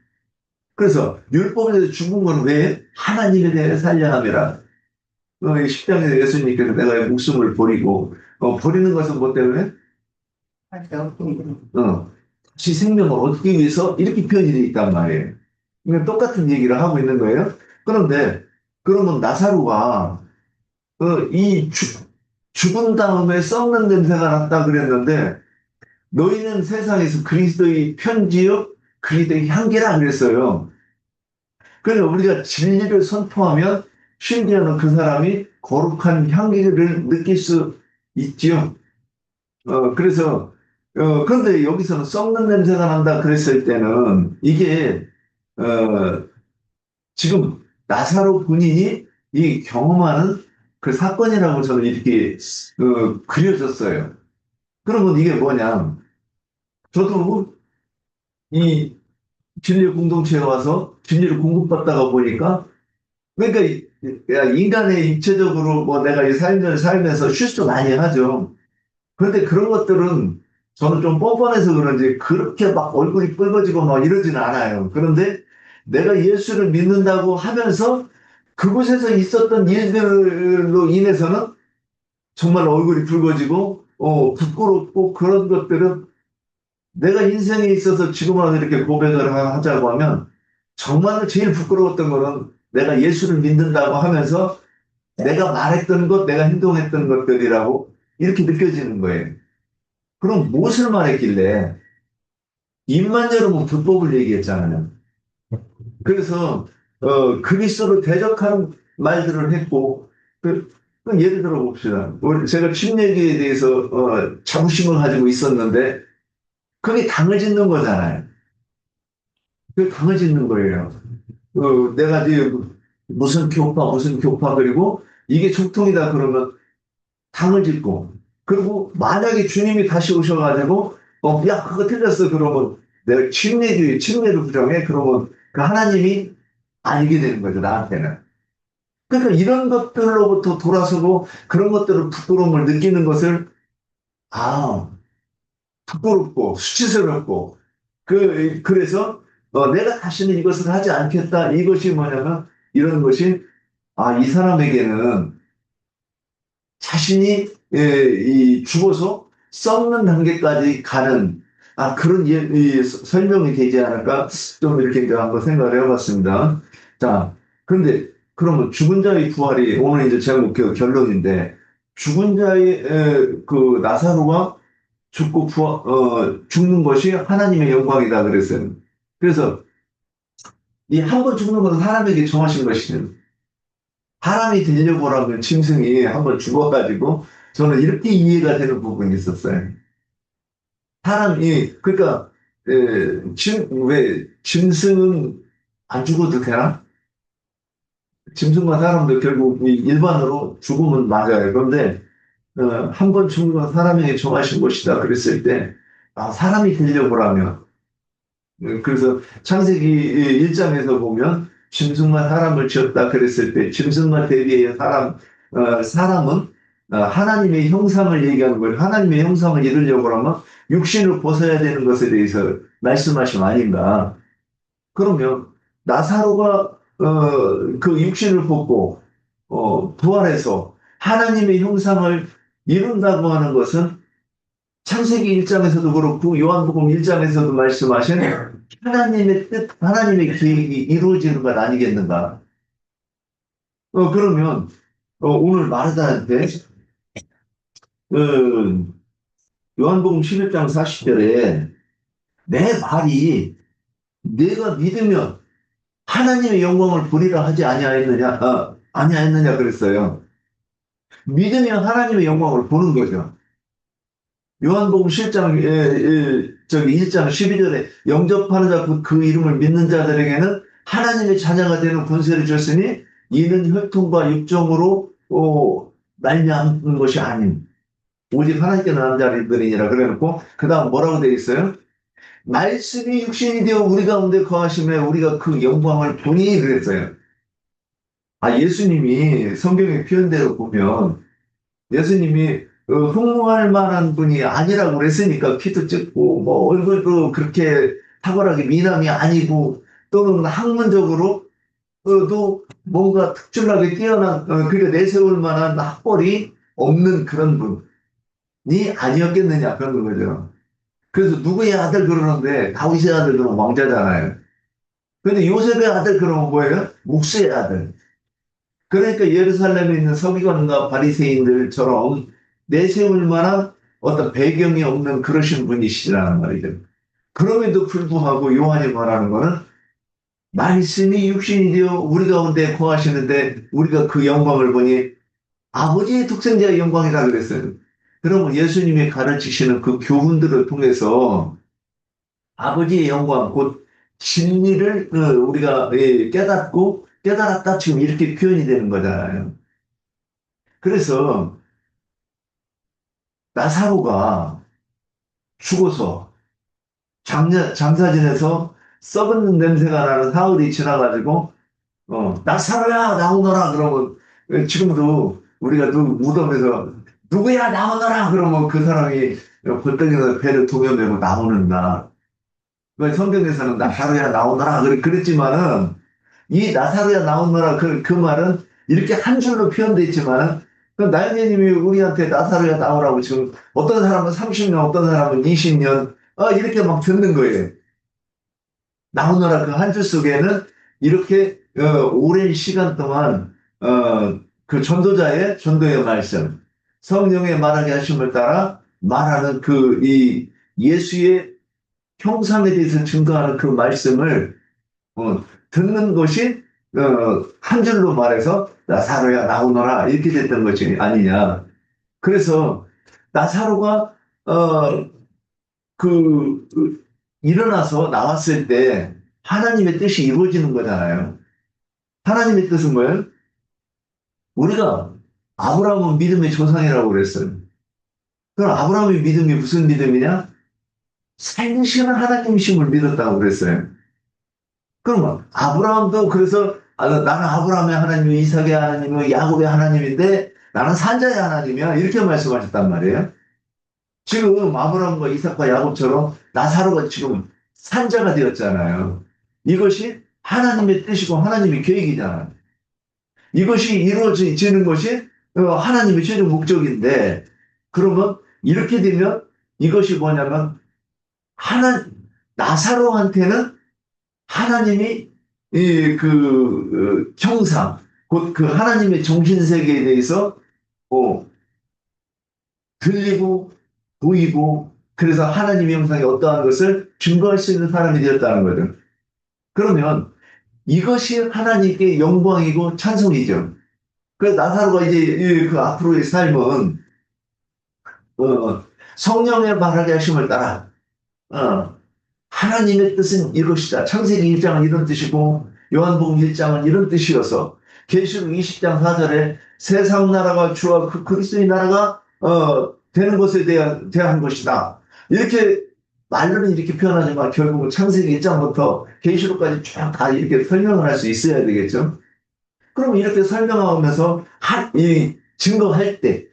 그래서 율법에 대해서 죽은 건 왜? 하나님에 대해 살려 함이라. 10장에서 예수님께서 내가 목숨을 버리고 버리는 것은 뭐 때문에? 다시 생명을 얻기 위해서 이렇게 표현이 되어 있단 말이에요. 그러니까 똑같은 얘기를 하고 있는 거예요. 그런데 그러면 나사로가 죽은 다음에 썩는 냄새가 났다 그랬는데 너희는 세상에서 그리스도의 편지요 그게 되게 향기라 그랬어요. 그래서 우리가 진리를 선포하면 심지어는 그 사람이 거룩한 향기를 느낄 수 있지요. 그래서, 그런데 여기서는 썩는 냄새가 난다 그랬을 때는 이게, 어, 지금 나사로 본인이 이 경험하는 그 사건이라고 저는 이렇게, 그려졌어요. 그러면 이게 뭐냐. 저도 이 진리 공동체에 와서 진리를 공급받다가 보니까 그러니까 인간의 입체적으로 뭐 내가 이 삶을 살면서 실수 많이 하죠. 그런데 그런 것들은 저는 좀 뻔뻔해서 그런지 그렇게 막 얼굴이 붉어지고 막 이러지는 않아요. 그런데 내가 예수를 믿는다고 하면서 그곳에서 있었던 일들로 인해서는 정말 얼굴이 붉어지고 부끄럽고 그런 것들은 내가 인생에 있어서 지금 와서 이렇게 고백을 하자고 하면 정말로 제일 부끄러웠던 거는 내가 예수를 믿는다고 하면서 내가 말했던 것, 내가 행동했던 것들이라고 이렇게 느껴지는 거예요. 그럼 무엇을 말했길래 입만 열으면 불법을 얘기했잖아요. 그래서 그리스도를 대적하는 말들을 했고 그 예를 들어 봅시다. 제가 침례기에 대해서 자부심을 가지고 있었는데 그게 당을 짓는 거잖아요. 그게 당을 짓는 거예요. 내가 이제 무슨 교파 그리고 이게 적통이다 그러면 당을 짓고 그리고 만약에 주님이 다시 오셔가지고 야 그거 틀렸어 그러면 내가 침례를 부정해 그러면 그 하나님이 알게 되는 거죠 나한테는. 그러니까 이런 것들로부터 돌아서고 그런 것들을 부끄러움을 느끼는 것을 아 부끄럽고 수치스럽고 그래서 내가 다시는 이것을 하지 않겠다 이것이 뭐냐면 이런 것이 이 사람에게는 자신이 이 죽어서 썩는 단계까지 가는 그런 설명이 되지 않을까 좀 이렇게 한번 생각을 해봤습니다. 자, 그런데 그러면 죽은 자의 부활이 오늘 이제 제목 결론인데 죽은 자의 그 나사로가 죽고 죽는 것이 하나님의 영광이다 그랬어요. 그래서 이 한 번 죽는 것은 사람에게 정하신 것이죠. 사람이 되려고라면 짐승이 한번 죽어가지고 저는 이렇게 이해가 되는 부분이 있었어요. 사람이 그러니까 왜 짐승은 안 죽어도 되나? 짐승과 사람도 결국 일반으로 죽으면 맞아요. 그런데 한 번 죽는 건 사람에게 정하신 것이다 그랬을 때 사람이 되려고라면 그래서 창세기 1장에서 보면 짐승과 사람을 지었다 그랬을 때 짐승과 대비해 사람은 하나님의 형상을 얘기하는 거예요. 하나님의 형상을 이루려고 하면 육신을 벗어야 되는 것에 대해서 말씀하신 아닌가. 그러면 나사로가 그 육신을 벗고 부활해서 하나님의 형상을 이룬다고 하는 것은 창세기 1장에서도 그렇고 요한복음 1장에서도 말씀하신 하나님의 뜻, 하나님의 계획이 이루어지는 것 아니겠는가? 그러면 오늘 마르다한테 요한복음 11장 40절에 내 말이 내가 믿으면 하나님의 영광을 보리라 하지 아니하였느냐 그랬어요. 믿으면 하나님의 영광을 보는 거죠. 요한복음 7장, 1장 12절에 영접하는 자, 그 이름을 믿는 자들에게는 하나님의 자녀가 되는 권세를 줬으니 이는 혈통과 육정으로 말미암는 것이 아닌 오직 하나님께 나는 자들이니라 그래놓고 그 다음 뭐라고 되어 있어요? 말씀이 육신이 되어 우리 가운데 거하심에 우리가 그 영광을 보니 그랬어요. 예수님이 성경의 표현대로 보면 예수님이 흠모할 만한 분이 아니라고 그랬으니까 키도 작고 뭐 얼굴도 그렇게 탁월하게 미남이 아니고 또는 학문적으로 또 뭔가 특출나게 뛰어난 그러니까 내세울 만한 학벌이 없는 그런 분이 아니었겠느냐 그런 거죠. 그래서 누구의 아들 그러는데 다윗의 아들 그러면 왕자잖아요. 근데 요셉의 아들 그러면 뭐예요? 목수의 아들. 그러니까 예루살렘에 있는 서기관과 바리새인들처럼 내세울 만한 어떤 배경이 없는 그러신 분이시라는 말이죠. 그럼에도 불구하고 요한이 말하는 거는 말씀이 육신이 되어 우리 가운데 거하시는데 우리가 그 영광을 보니 아버지의 독생자의 영광이라 그랬어요. 그러면 예수님이 가르치시는 그 교훈들을 통해서 아버지의 영광, 곧 진리를 우리가 깨닫고 깨달았다 지금 이렇게 표현이 되는 거잖아요. 그래서 나사로가 죽어서 장사진에서 썩은 냄새가 나는 사흘이 지나가지고 나사로야 나오너라 그러면 지금도 우리가 무덤에서 누구야 나오너라 그러면 그 사람이 벌떡이서 배를 동여매고 나오는 날. 그 성경에서는 나사로야 나오너라 그랬지만은 이 나사로야 나오너라 그 말은 이렇게 한 줄로 표현되어 있지만은 그 나연이님이 우리한테 나사로야 나오라고 지금 어떤 사람은 30년 어떤 사람은 20년 이렇게 막 듣는 거예요. 나오너라 그 한 줄 속에는 이렇게 오랜 시간 동안 그 전도자의 전도의 말씀, 성령의 말하게 하심을 따라 말하는 그 이 예수의 형상에 대해서 증거하는 그 말씀을 듣는 것이 한 줄로 말해서 나사로야 나오너라 이렇게 됐던 것이 아니냐. 그래서 나사로가 일어나서 나왔을 때 하나님의 뜻이 이루어지는 거잖아요. 하나님의 뜻은 뭐예요? 우리가 아브라함은 믿음의 조상이라고 그랬어요. 그럼 아브라함의 믿음이 무슨 믿음이냐? 살리시는 하나님이심을 믿었다고 그랬어요. 그러면 아브라함도 그래서 나는 아브라함의 하나님이 이삭의 하나님이 야곱의 하나님인데 나는 산자의 하나님이야 이렇게 말씀하셨단 말이에요. 지금 아브라함과 이삭과 야곱처럼 나사로가 지금 산자가 되었잖아요. 이것이 하나님의 뜻이고 하나님의 계획이잖아요. 이것이 이루어지는 것이 하나님의 최종 목적인데 그러면 이렇게 되면 이것이 뭐냐면 나사로한테는 하나님이 형상 곧 그 하나님의 정신세계에 대해서 어, 들리고 보이고 그래서 하나님의 형상이 어떠한 것을 증거할 수 있는 사람이 되었다는 거죠. 그러면 이것이 하나님께 영광이고 찬송이죠. 그래서 나사로가 이제 그 앞으로의 삶은 성령의 말하게 하심을 따라 어, 하나님의 뜻은 이것이다. 창세기 1장은 이런 뜻이고 요한복음 1장은 이런 뜻이어서 계시록 20장 4절에 세상 나라가 주와 그 그리스도의 나라가 되는 것에 대한 것이다. 이렇게 말로는 이렇게 표현하지만 결국은 창세기 1장부터 계시록까지 쭉 다 이렇게 설명을 할 수 있어야 되겠죠. 그럼 이렇게 설명하면서 증거할 때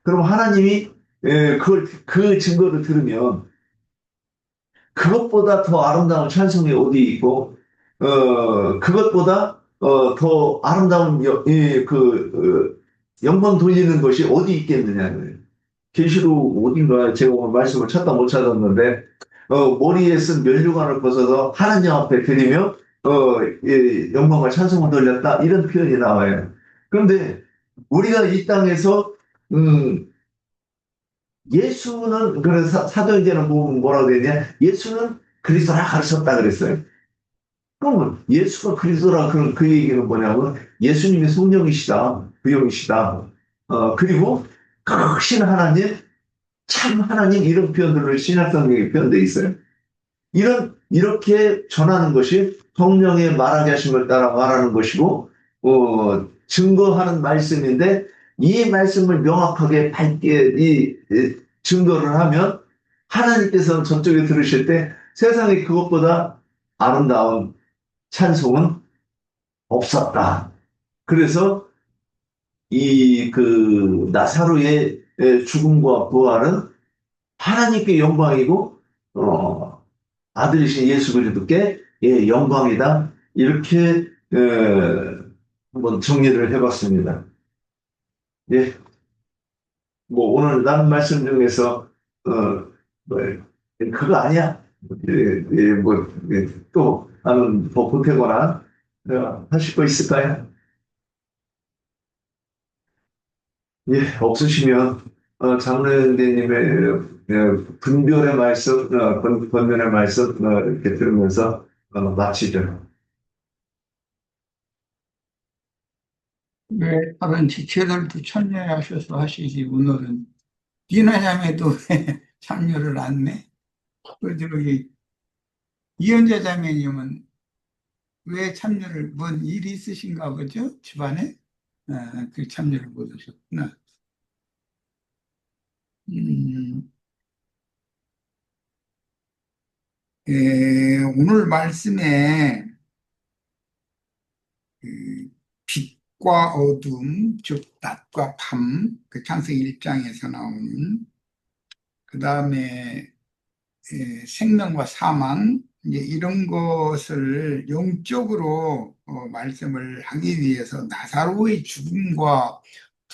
그럼 하나님이 그 증거를 들으면 그것보다 더 아름다운 찬송이 어디 있고, 그것보다 더 아름다운 영광 돌리는 것이 어디 있겠느냐는. 계시록 어딘가 제가 오늘 말씀을 찾다 못 찾았는데, 머리에 쓴 면류관을 벗어서 하나님 앞에 드리며, 영광과 찬송을 돌렸다. 이런 표현이 나와요. 그런데 우리가 이 땅에서, 예수는 그래서 사도행전을 보면 뭐라고 되냐? 예수는 그리스도라 가르쳤다 그랬어요. 그러면 예수가 그리스도라 그 얘기는 뭐냐면 예수님이 성령이시다, 부영이시다. 그리고 크신 하나님, 참 하나님 이런 표현들을 신약성경에 표현되어 있어요. 이렇게 전하는 것이 성령의 말하게 하심을 따라 말하는 것이고, 증거하는 말씀인데, 이 말씀을 명확하게 밝게 증거를 하면, 하나님께서는 저쪽에 들으실 때 세상에 그것보다 아름다운 찬송은 없었다. 그래서 나사로의 죽음과 부활은 하나님께 영광이고, 아들이신 예수 그리스도께 영광이다. 이렇게 한번 정리를 해봤습니다. 예, 뭐 오늘 나눈 말씀 중에서 뭐, 그거 아니야. 또 나는 더 보태거나 하실 거 있을까요? 예, 없으시면 장로연대님의 분별의 말씀, 권면의 말씀 이렇게 들으면서 마치죠. 왜 다른 지체들도 참여하셔서 하시지 오늘은 비나자매도 참여를 안 해? 그 저기 이현자 자매님은 왜 참여를 뭔 일이 있으신가 보죠? 집안에 그 참여를 못 하셨구나. 음, 오늘 말씀에 그 빛과 어둠, 즉 낮과 밤, 그 창세기 1장에서 나오는 그 다음에 생명과 사망 이제 이런 것을 영적으로 말씀을 하기 위해서 나사로의 죽음과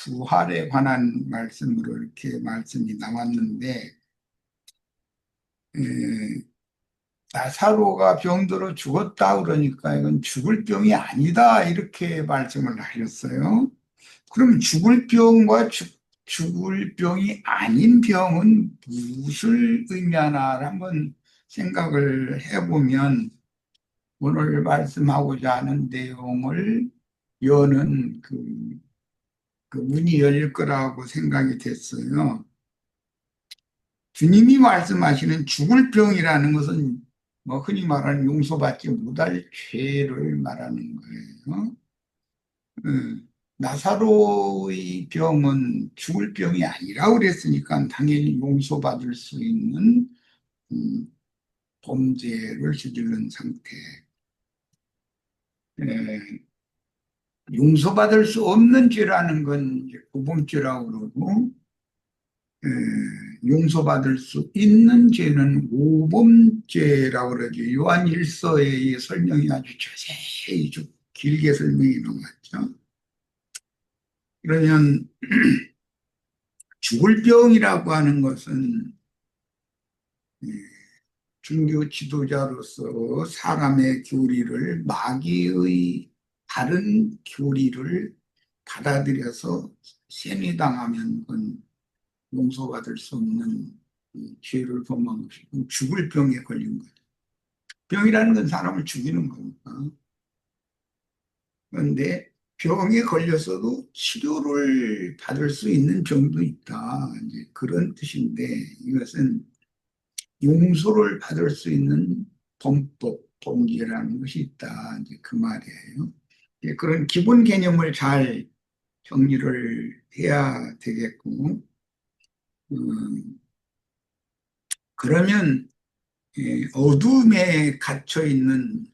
부활에 관한 말씀으로 이렇게 말씀이 나왔는데 에, 나사로가 병들어 죽었다 그러니까 이건 죽을 병이 아니다 이렇게 말씀을 하셨어요. 그럼 죽을 병과 죽을 병이 아닌 병은 무엇을 의미하나 한번 생각을 해보면 오늘 말씀하고자 하는 내용을 여는 그 문이 열릴 거라고 생각이 됐어요. 주님이 말씀하시는 죽을 병이라는 것은 뭐 흔히 말하는 용서받지 못할 죄를 말하는 거예요. 나사로의 병은 죽을 병이 아니라 그랬으니까 당연히 용서받을 수 있는 음, 범죄를 저지른 상태. 에, 용서받을 수 없는 죄라는 건 이제 구범죄라고 그러고 용서받을 수 있는 죄는 오범죄라고 그러죠. 요한 1서에 이 설명이 아주 자세히 좀 길게 설명이 나왔죠. 그러면 죽을 병이라고 하는 것은 종교 지도자로서 사람의 교리를 마귀의 다른 교리를 받아들여서 세뇌당하면 그건 용서받을 수 없는 죄를 범한 것이고 죽을 병에 걸린 거죠. 병이라는 건 사람을 죽이는 거니까. 그런데 병에 걸려서도 치료를 받을 수 있는 병도 있다. 이제 그런 뜻인데 이것은 용서를 받을 수 있는 범법, 범죄라는 것이 있다. 이제 그 말이에요. 그런 기본 개념을 잘 정리를 해야 되겠고, 그러면 어둠에 갇혀 있는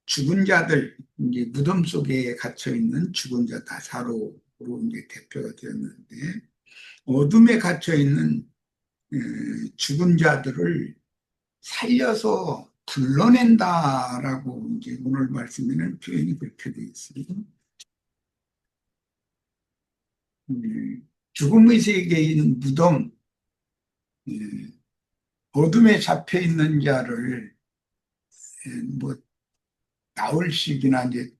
죽은 자들, 이제 무덤 속에 갇혀 있는 죽은 자 나사로로 이제 대표가 되었는데, 어둠에 갇혀 있는 죽은 자들을 살려서 불러낸다라고 이제 오늘 말씀에는 표현이 그렇게 되어 있습니다. 죽음의 세계인 무덤, 어둠에 잡혀 있는 자를 뭐 나흘씩이나 이제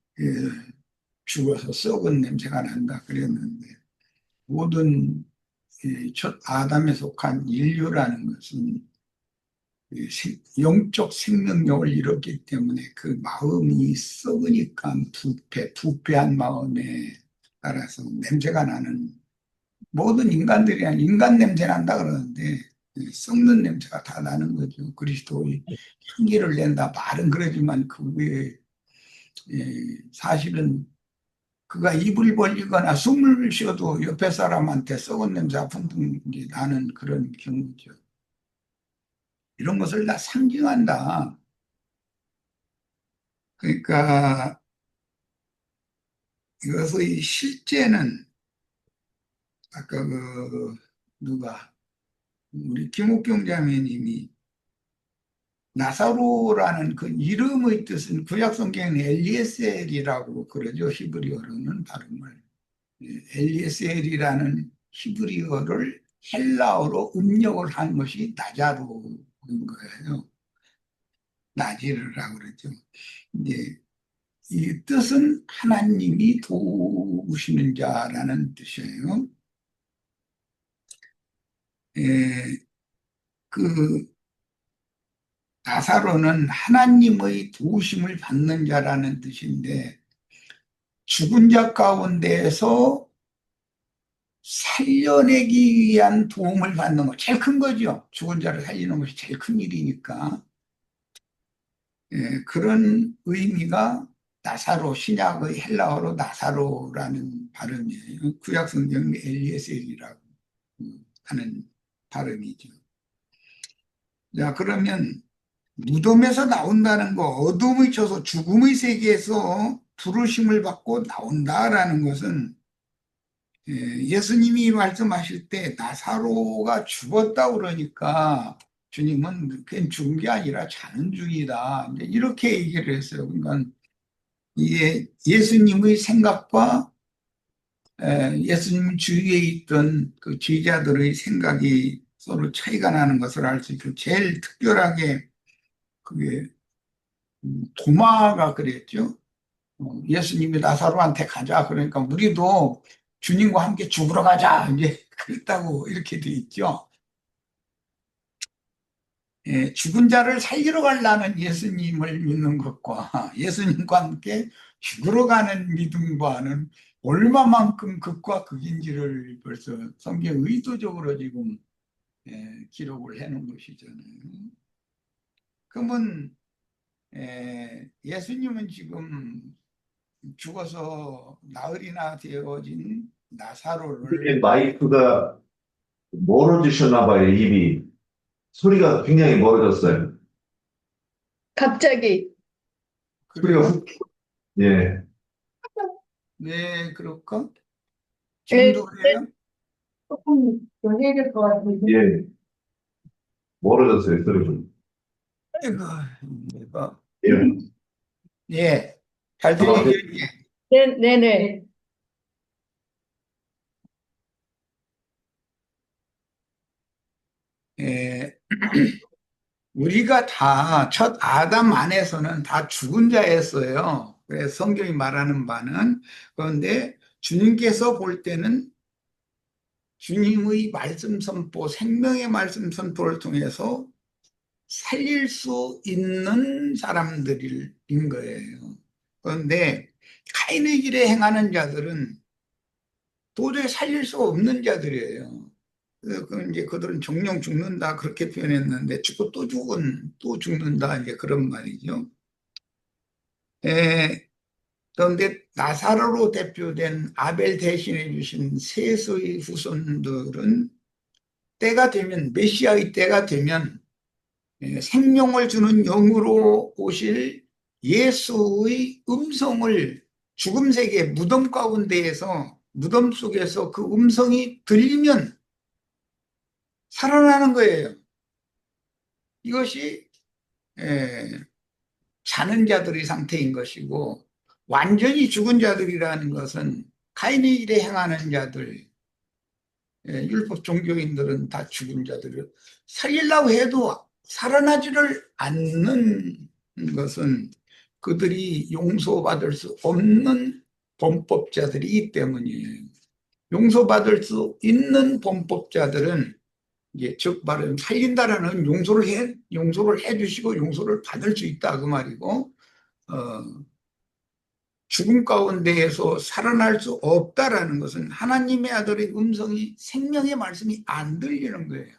죽어서 썩은 냄새가 난다 그랬는데 모든 첫 아담에 속한 인류라는 것은 영적 생명력을 잃었기 때문에 그 마음이 썩으니까 부패한 마음에 따라서 냄새가 나는 모든 인간들이 인간 냄새 난다 그러는데 썩는 냄새가 다 나는 거죠. 그리스도의 향기를 낸다 말은 그러지만 그게 사실은 그가 입을 벌리거나 숨을 쉬어도 옆에 사람한테 썩은 냄새가 풍풍 나는 그런 경우죠. 이런 것을 다 상징한다. 그러니까 이것의 실제는 아까 누가 우리 김옥경 자매님이 나사로라는 그 이름의 뜻은 구약 성경에는 엘리에셀이라고 그러죠. 히브리어로는 발음을. 엘리에셀이라는 히브리어를 헬라어로 음력을 한 것이 나자로인 거예요. 나지르라고 그러죠. 이제 이 뜻은 하나님이 도우시는 자라는 뜻이에요. 그 나사로는 하나님의 도우심을 받는 자라는 뜻인데 죽은 자 가운데에서 살려내기 위한 도움을 받는 거 제일 큰 거죠. 죽은 자를 살리는 것이 제일 큰 일이니까. 그런 의미가 나사로, 신약의 헬라어로 나사로라는 발음이에요. 구약 성경은 엘리에셀이라고 하는 발음이죠. 자, 그러면 무덤에서 나온다는 거, 어둠의 쳐서 죽음의 세계에서 부르심을 받고 나온다라는 것은 예수님이 말씀하실 때 나사로가 죽었다 그러니까 주님은 그냥 죽은 게 아니라 자는 중이다. 이제 이렇게 얘기를 했어요. 그러니까 이게 예수님의 생각과 예수님 주위에 있던 그 제자들의 생각이 서로 차이가 나는 것을 알 수 있고 제일 특별하게 그게 도마가 그랬죠. 예수님이 나사로한테 가자 그러니까 우리도 주님과 함께 죽으러 가자 이제 그랬다고 이렇게 돼 있죠. 죽은 자를 살리러 가려는 예수님을 믿는 것과 예수님과 함께 죽으러 가는 믿음과는 얼마만큼 극과 극인지를 벌써 성경 의도적으로 지금 기록을 해놓은 것이잖아요. 그러면 예수님은 지금 죽어서 나흘이나 되어진 이게 나사로를 마이크가 멀어지셨나 봐요, 입이. 소리가 굉장히 멀어졌어요. 갑자기 소리가 그래요? 훅, 예, 네, 그럴까? 예, 지금도 그래요? 조금 연해야 될 것 같은데. 예, 멀어졌어요, 소리가. 아이고, 내가 예. 예, 잘 아, 들리죠? 네네. 네. 예, 우리가 다 첫 아담 안에서는 다 죽은 자였어요. 그래서 성경이 말하는 바는 그런데 주님께서 볼 때는 주님의 말씀 선포, 생명의 말씀 선포를 통해서 살릴 수 있는 사람들인 거예요. 그런데 카인의 길에 행하는 자들은 도저히 살릴 수 없는 자들이에요. 이제 그들은 정령 죽는다 그렇게 표현했는데 죽고 또 죽은 또 죽는다 이제 그런 말이죠. 그런데 나사로로 대표된 아벨 대신해 주신 셋의 후손들은 때가 되면 메시아의 때가 되면 생명을 주는 영으로 오실 예수의 음성을 죽음 세계 무덤 가운데에서 무덤 속에서 그 음성이 들리면 살아나는 거예요. 이것이 자는 자들의 상태인 것이고 완전히 죽은 자들이라는 것은 카인의 일에 행하는 자들, 율법 종교인들은 다 죽은 자들이요. 살리려고 해도 살아나지를 않는 것은 그들이 용서받을 수 없는 범법자들이기 때문이에요. 용서받을 수 있는 범법자들은 이제 즉 말하면 살린다라는 용서를 해주시고 용서를 받을 수 있다 그 말이고 죽음 가운데에서 살아날 수 없다라는 것은 하나님의 아들의 음성이 생명의 말씀이 안 들리는 거예요.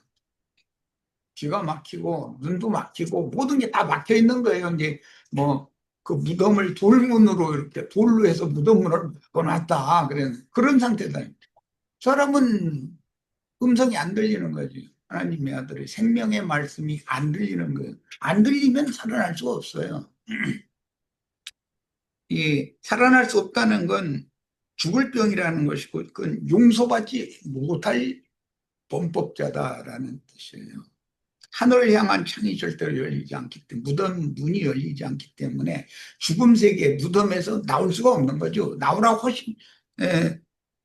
귀가 막히고 눈도 막히고 모든 게 다 막혀 있는 거예요. 이제 뭐 그 무덤을 돌문으로 이렇게 돌로 해서 무덤문을 막아놨다 그런 상태다. 사람은 음성이 안 들리는 거지. 하나님의 아들의 생명의 말씀이 안 들리는 거예요. 안 들리면 살아날 수가 없어요. 이 살아날 수 없다는 건 죽을 병이라는 것이고 그건 용서받지 못할 범법자다라는 뜻이에요. 하늘을 향한 창이 절대로 열리지 않기 때문에 무덤 문이 열리지 않기 때문에 죽음 세계 무덤에서 나올 수가 없는 거죠. 나오라고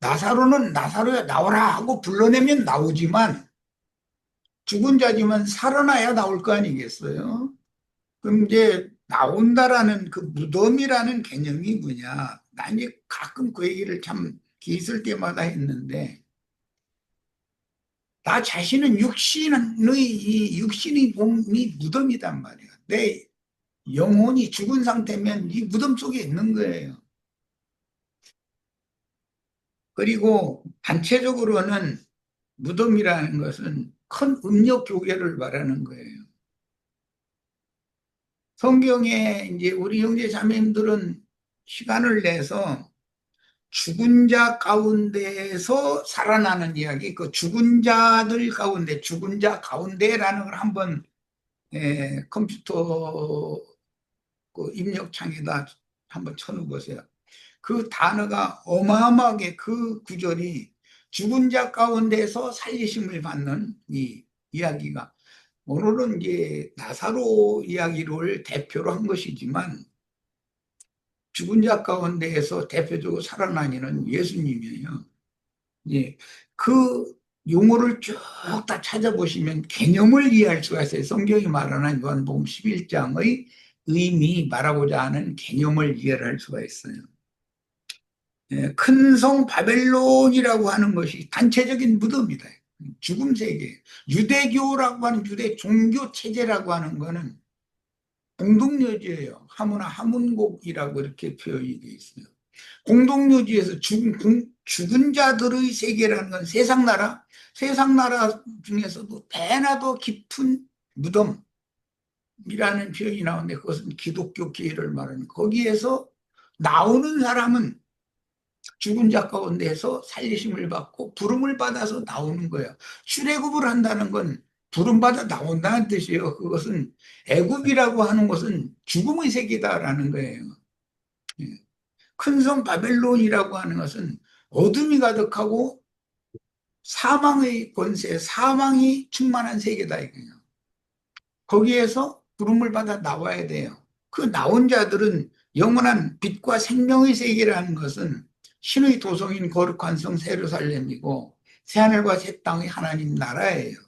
나사로는 나사로야 나오라 하고 불러내면 나오지만 죽은 자지만 살아나야 나올 거 아니겠어요? 그럼 이제 나온다라는 그 무덤이라는 개념이 뭐냐? 난 이제 가끔 그 얘기를 참 있을 때마다 했는데 나 자신은 이 육신의 몸이 무덤이단 말이야. 내 영혼이 죽은 상태면 이 무덤 속에 있는 거예요. 그리고 단체적으로는 무덤이라는 것은 큰 음력 교계를 말하는 거예요. 성경에 이제 우리 형제 자매님들은 시간을 내서 죽은 자 가운데에서 살아나는 이야기, 그 죽은 자들 가운데, 죽은 자 가운데라는 걸 한번 컴퓨터 그 입력창에다 한번 쳐놓으세요. 그 단어가 어마어마하게 그 구절이 죽은 자 가운데서 살리심을 받는 이 이야기가 오늘은 이제 나사로 이야기를 대표로 한 것이지만 죽은 자 가운데에서 대표적으로 살아나니는 예수님이에요. 예, 그 용어를 쭉 다 찾아보시면 개념을 이해할 수가 있어요. 성경이 말하는 요한복음 11장의 의미 말하고자 하는 개념을 이해할 수가 있어요. 예, 큰 성 바벨론이라고 하는 것이 단체적인 무덤이다. 죽음 세계. 유대교라고 하는 유대 종교 체제라고 하는 거는 공동묘지예요. 하모나 하문곡이라고 이렇게 표현이 되어 있어요. 공동묘지에서 죽은 자들의 세계라는 건 세상 나라 중에서도 배나 더 깊은 무덤이라는 표현이 나오는데 그것은 기독교계를 말하는 거기에서 나오는 사람은 죽은 자 가운데서 살리심을 받고 부름을 받아서 나오는 거예요. 출애굽을 한다는 건 부름받아 나온다는 뜻이에요. 그것은 애굽이라고 하는 것은 죽음의 세계다라는 거예요. 큰 성 바벨론이라고 하는 것은 어둠이 가득하고 사망의 권세, 사망이 충만한 세계다 이거예요. 거기에서 부름을 받아 나와야 돼요. 그 나온 자들은 영원한 빛과 생명의 세계라는 것은 신의 도성인 거룩한 성 세르살렘이고 새하늘과 새 땅의 하나님 나라예요.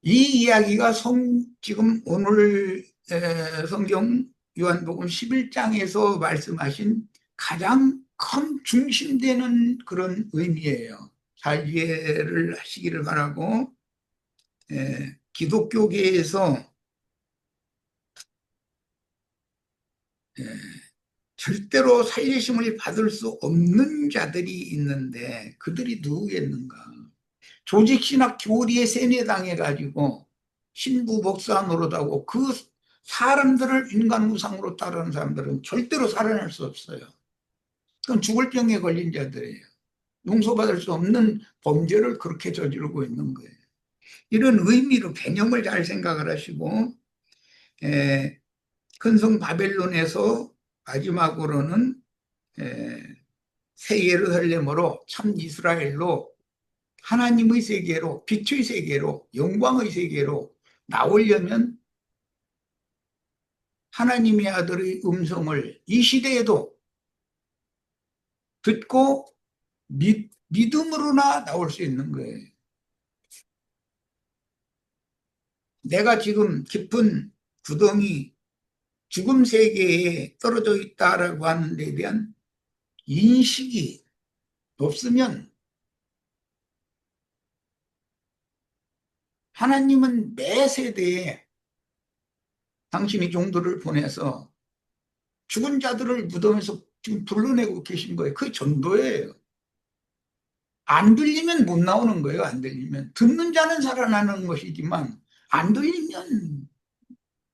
이 이야기가 지금 오늘 성경 요한복음 11장에서 말씀하신 가장 큰 중심되는 그런 의미예요. 잘 이해를 하시기를 바라고 기독교계에서 절대로 살리심을 받을 수 없는 자들이 있는데 그들이 누구겠는가? 조직신학 교리에 세뇌당해가지고 신부 목사 노릇하고 그 사람들을 인간 우상으로 따르는 사람들은 절대로 살아날 수 없어요. 그건 죽을 병에 걸린 자들이에요. 용서받을 수 없는 범죄를 그렇게 저지르고 있는 거예요. 이런 의미로 개념을 잘 생각을 하시고 큰성 바벨론에서 마지막으로는 새 예루살렘으로 참 이스라엘로 하나님의 세계로 빛의 세계로 영광의 세계로 나오려면 하나님의 아들의 음성을 이 시대에도 듣고 믿음으로나 나올 수 있는 거예요. 내가 지금 깊은 구덩이 죽음 세계에 떨어져 있다라고 하는 데 대한 인식이 없으면 하나님은 매 세대에 당신의 종들을 보내서 죽은 자들을 무덤에서 지금 불러내고 계신 거예요. 그 정도예요. 안 들리면 못 나오는 거예요. 안 들리면. 듣는 자는 살아나는 것이지만 안 들리면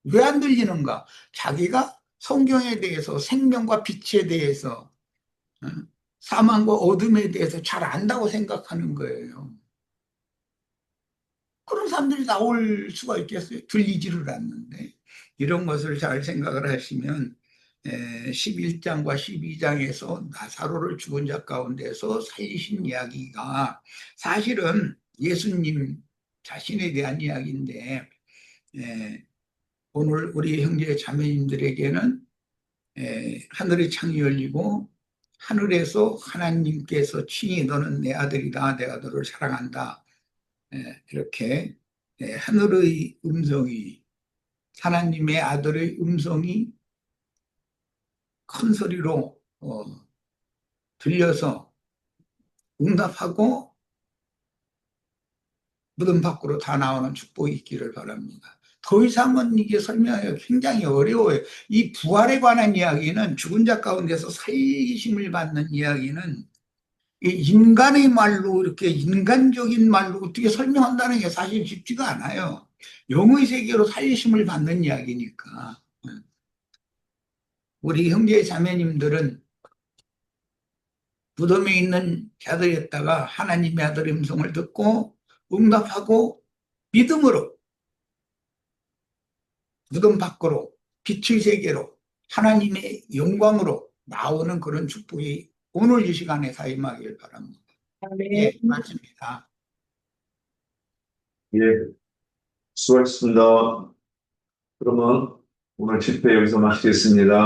왜 안 들리는가? 자기가 성경에 대해서 생명과 빛에 대해서 사망과 어둠에 대해서 잘 안다고 생각하는 거예요. 그런 사람들이 나올 수가 있겠어요? 들리지를 않는데. 이런 것을 잘 생각을 하시면 11장과 12장에서 나사로를 죽은 자 가운데서 살리신 이야기가 사실은 예수님 자신에 대한 이야기인데 오늘 우리 형제 자매님들에게는 하늘의 창이 열리고 하늘에서 하나님께서 친히 너는 내 아들이다 내가 너를 사랑한다 이렇게 하늘의 음성이 하나님의 아들의 음성이 큰 소리로 들려서 응답하고 무덤 밖으로 다 나오는 축복이 있기를 바랍니다. 더 이상은 이게 설명하기가 굉장히 어려워요. 이 부활에 관한 이야기는, 죽은 자 가운데서 살리심을 받는 이야기는 이 인간의 말로, 이렇게 인간적인 말로 어떻게 설명한다는 게 사실 쉽지가 않아요. 영의 세계로 살리심을 받는 이야기니까. 우리 형제 자매님들은 무덤에 있는 자들이었다가 하나님의 아들의 음성을 듣고 응답하고 믿음으로 무덤 밖으로 빛의 세계로 하나님의 영광으로 나오는 그런 축복이 오늘 이 시간에 다 임하길 바랍니다. 예, 맞습니다. 예, 수고하셨습니다. 그러면 오늘 집회 여기서 마치겠습니다.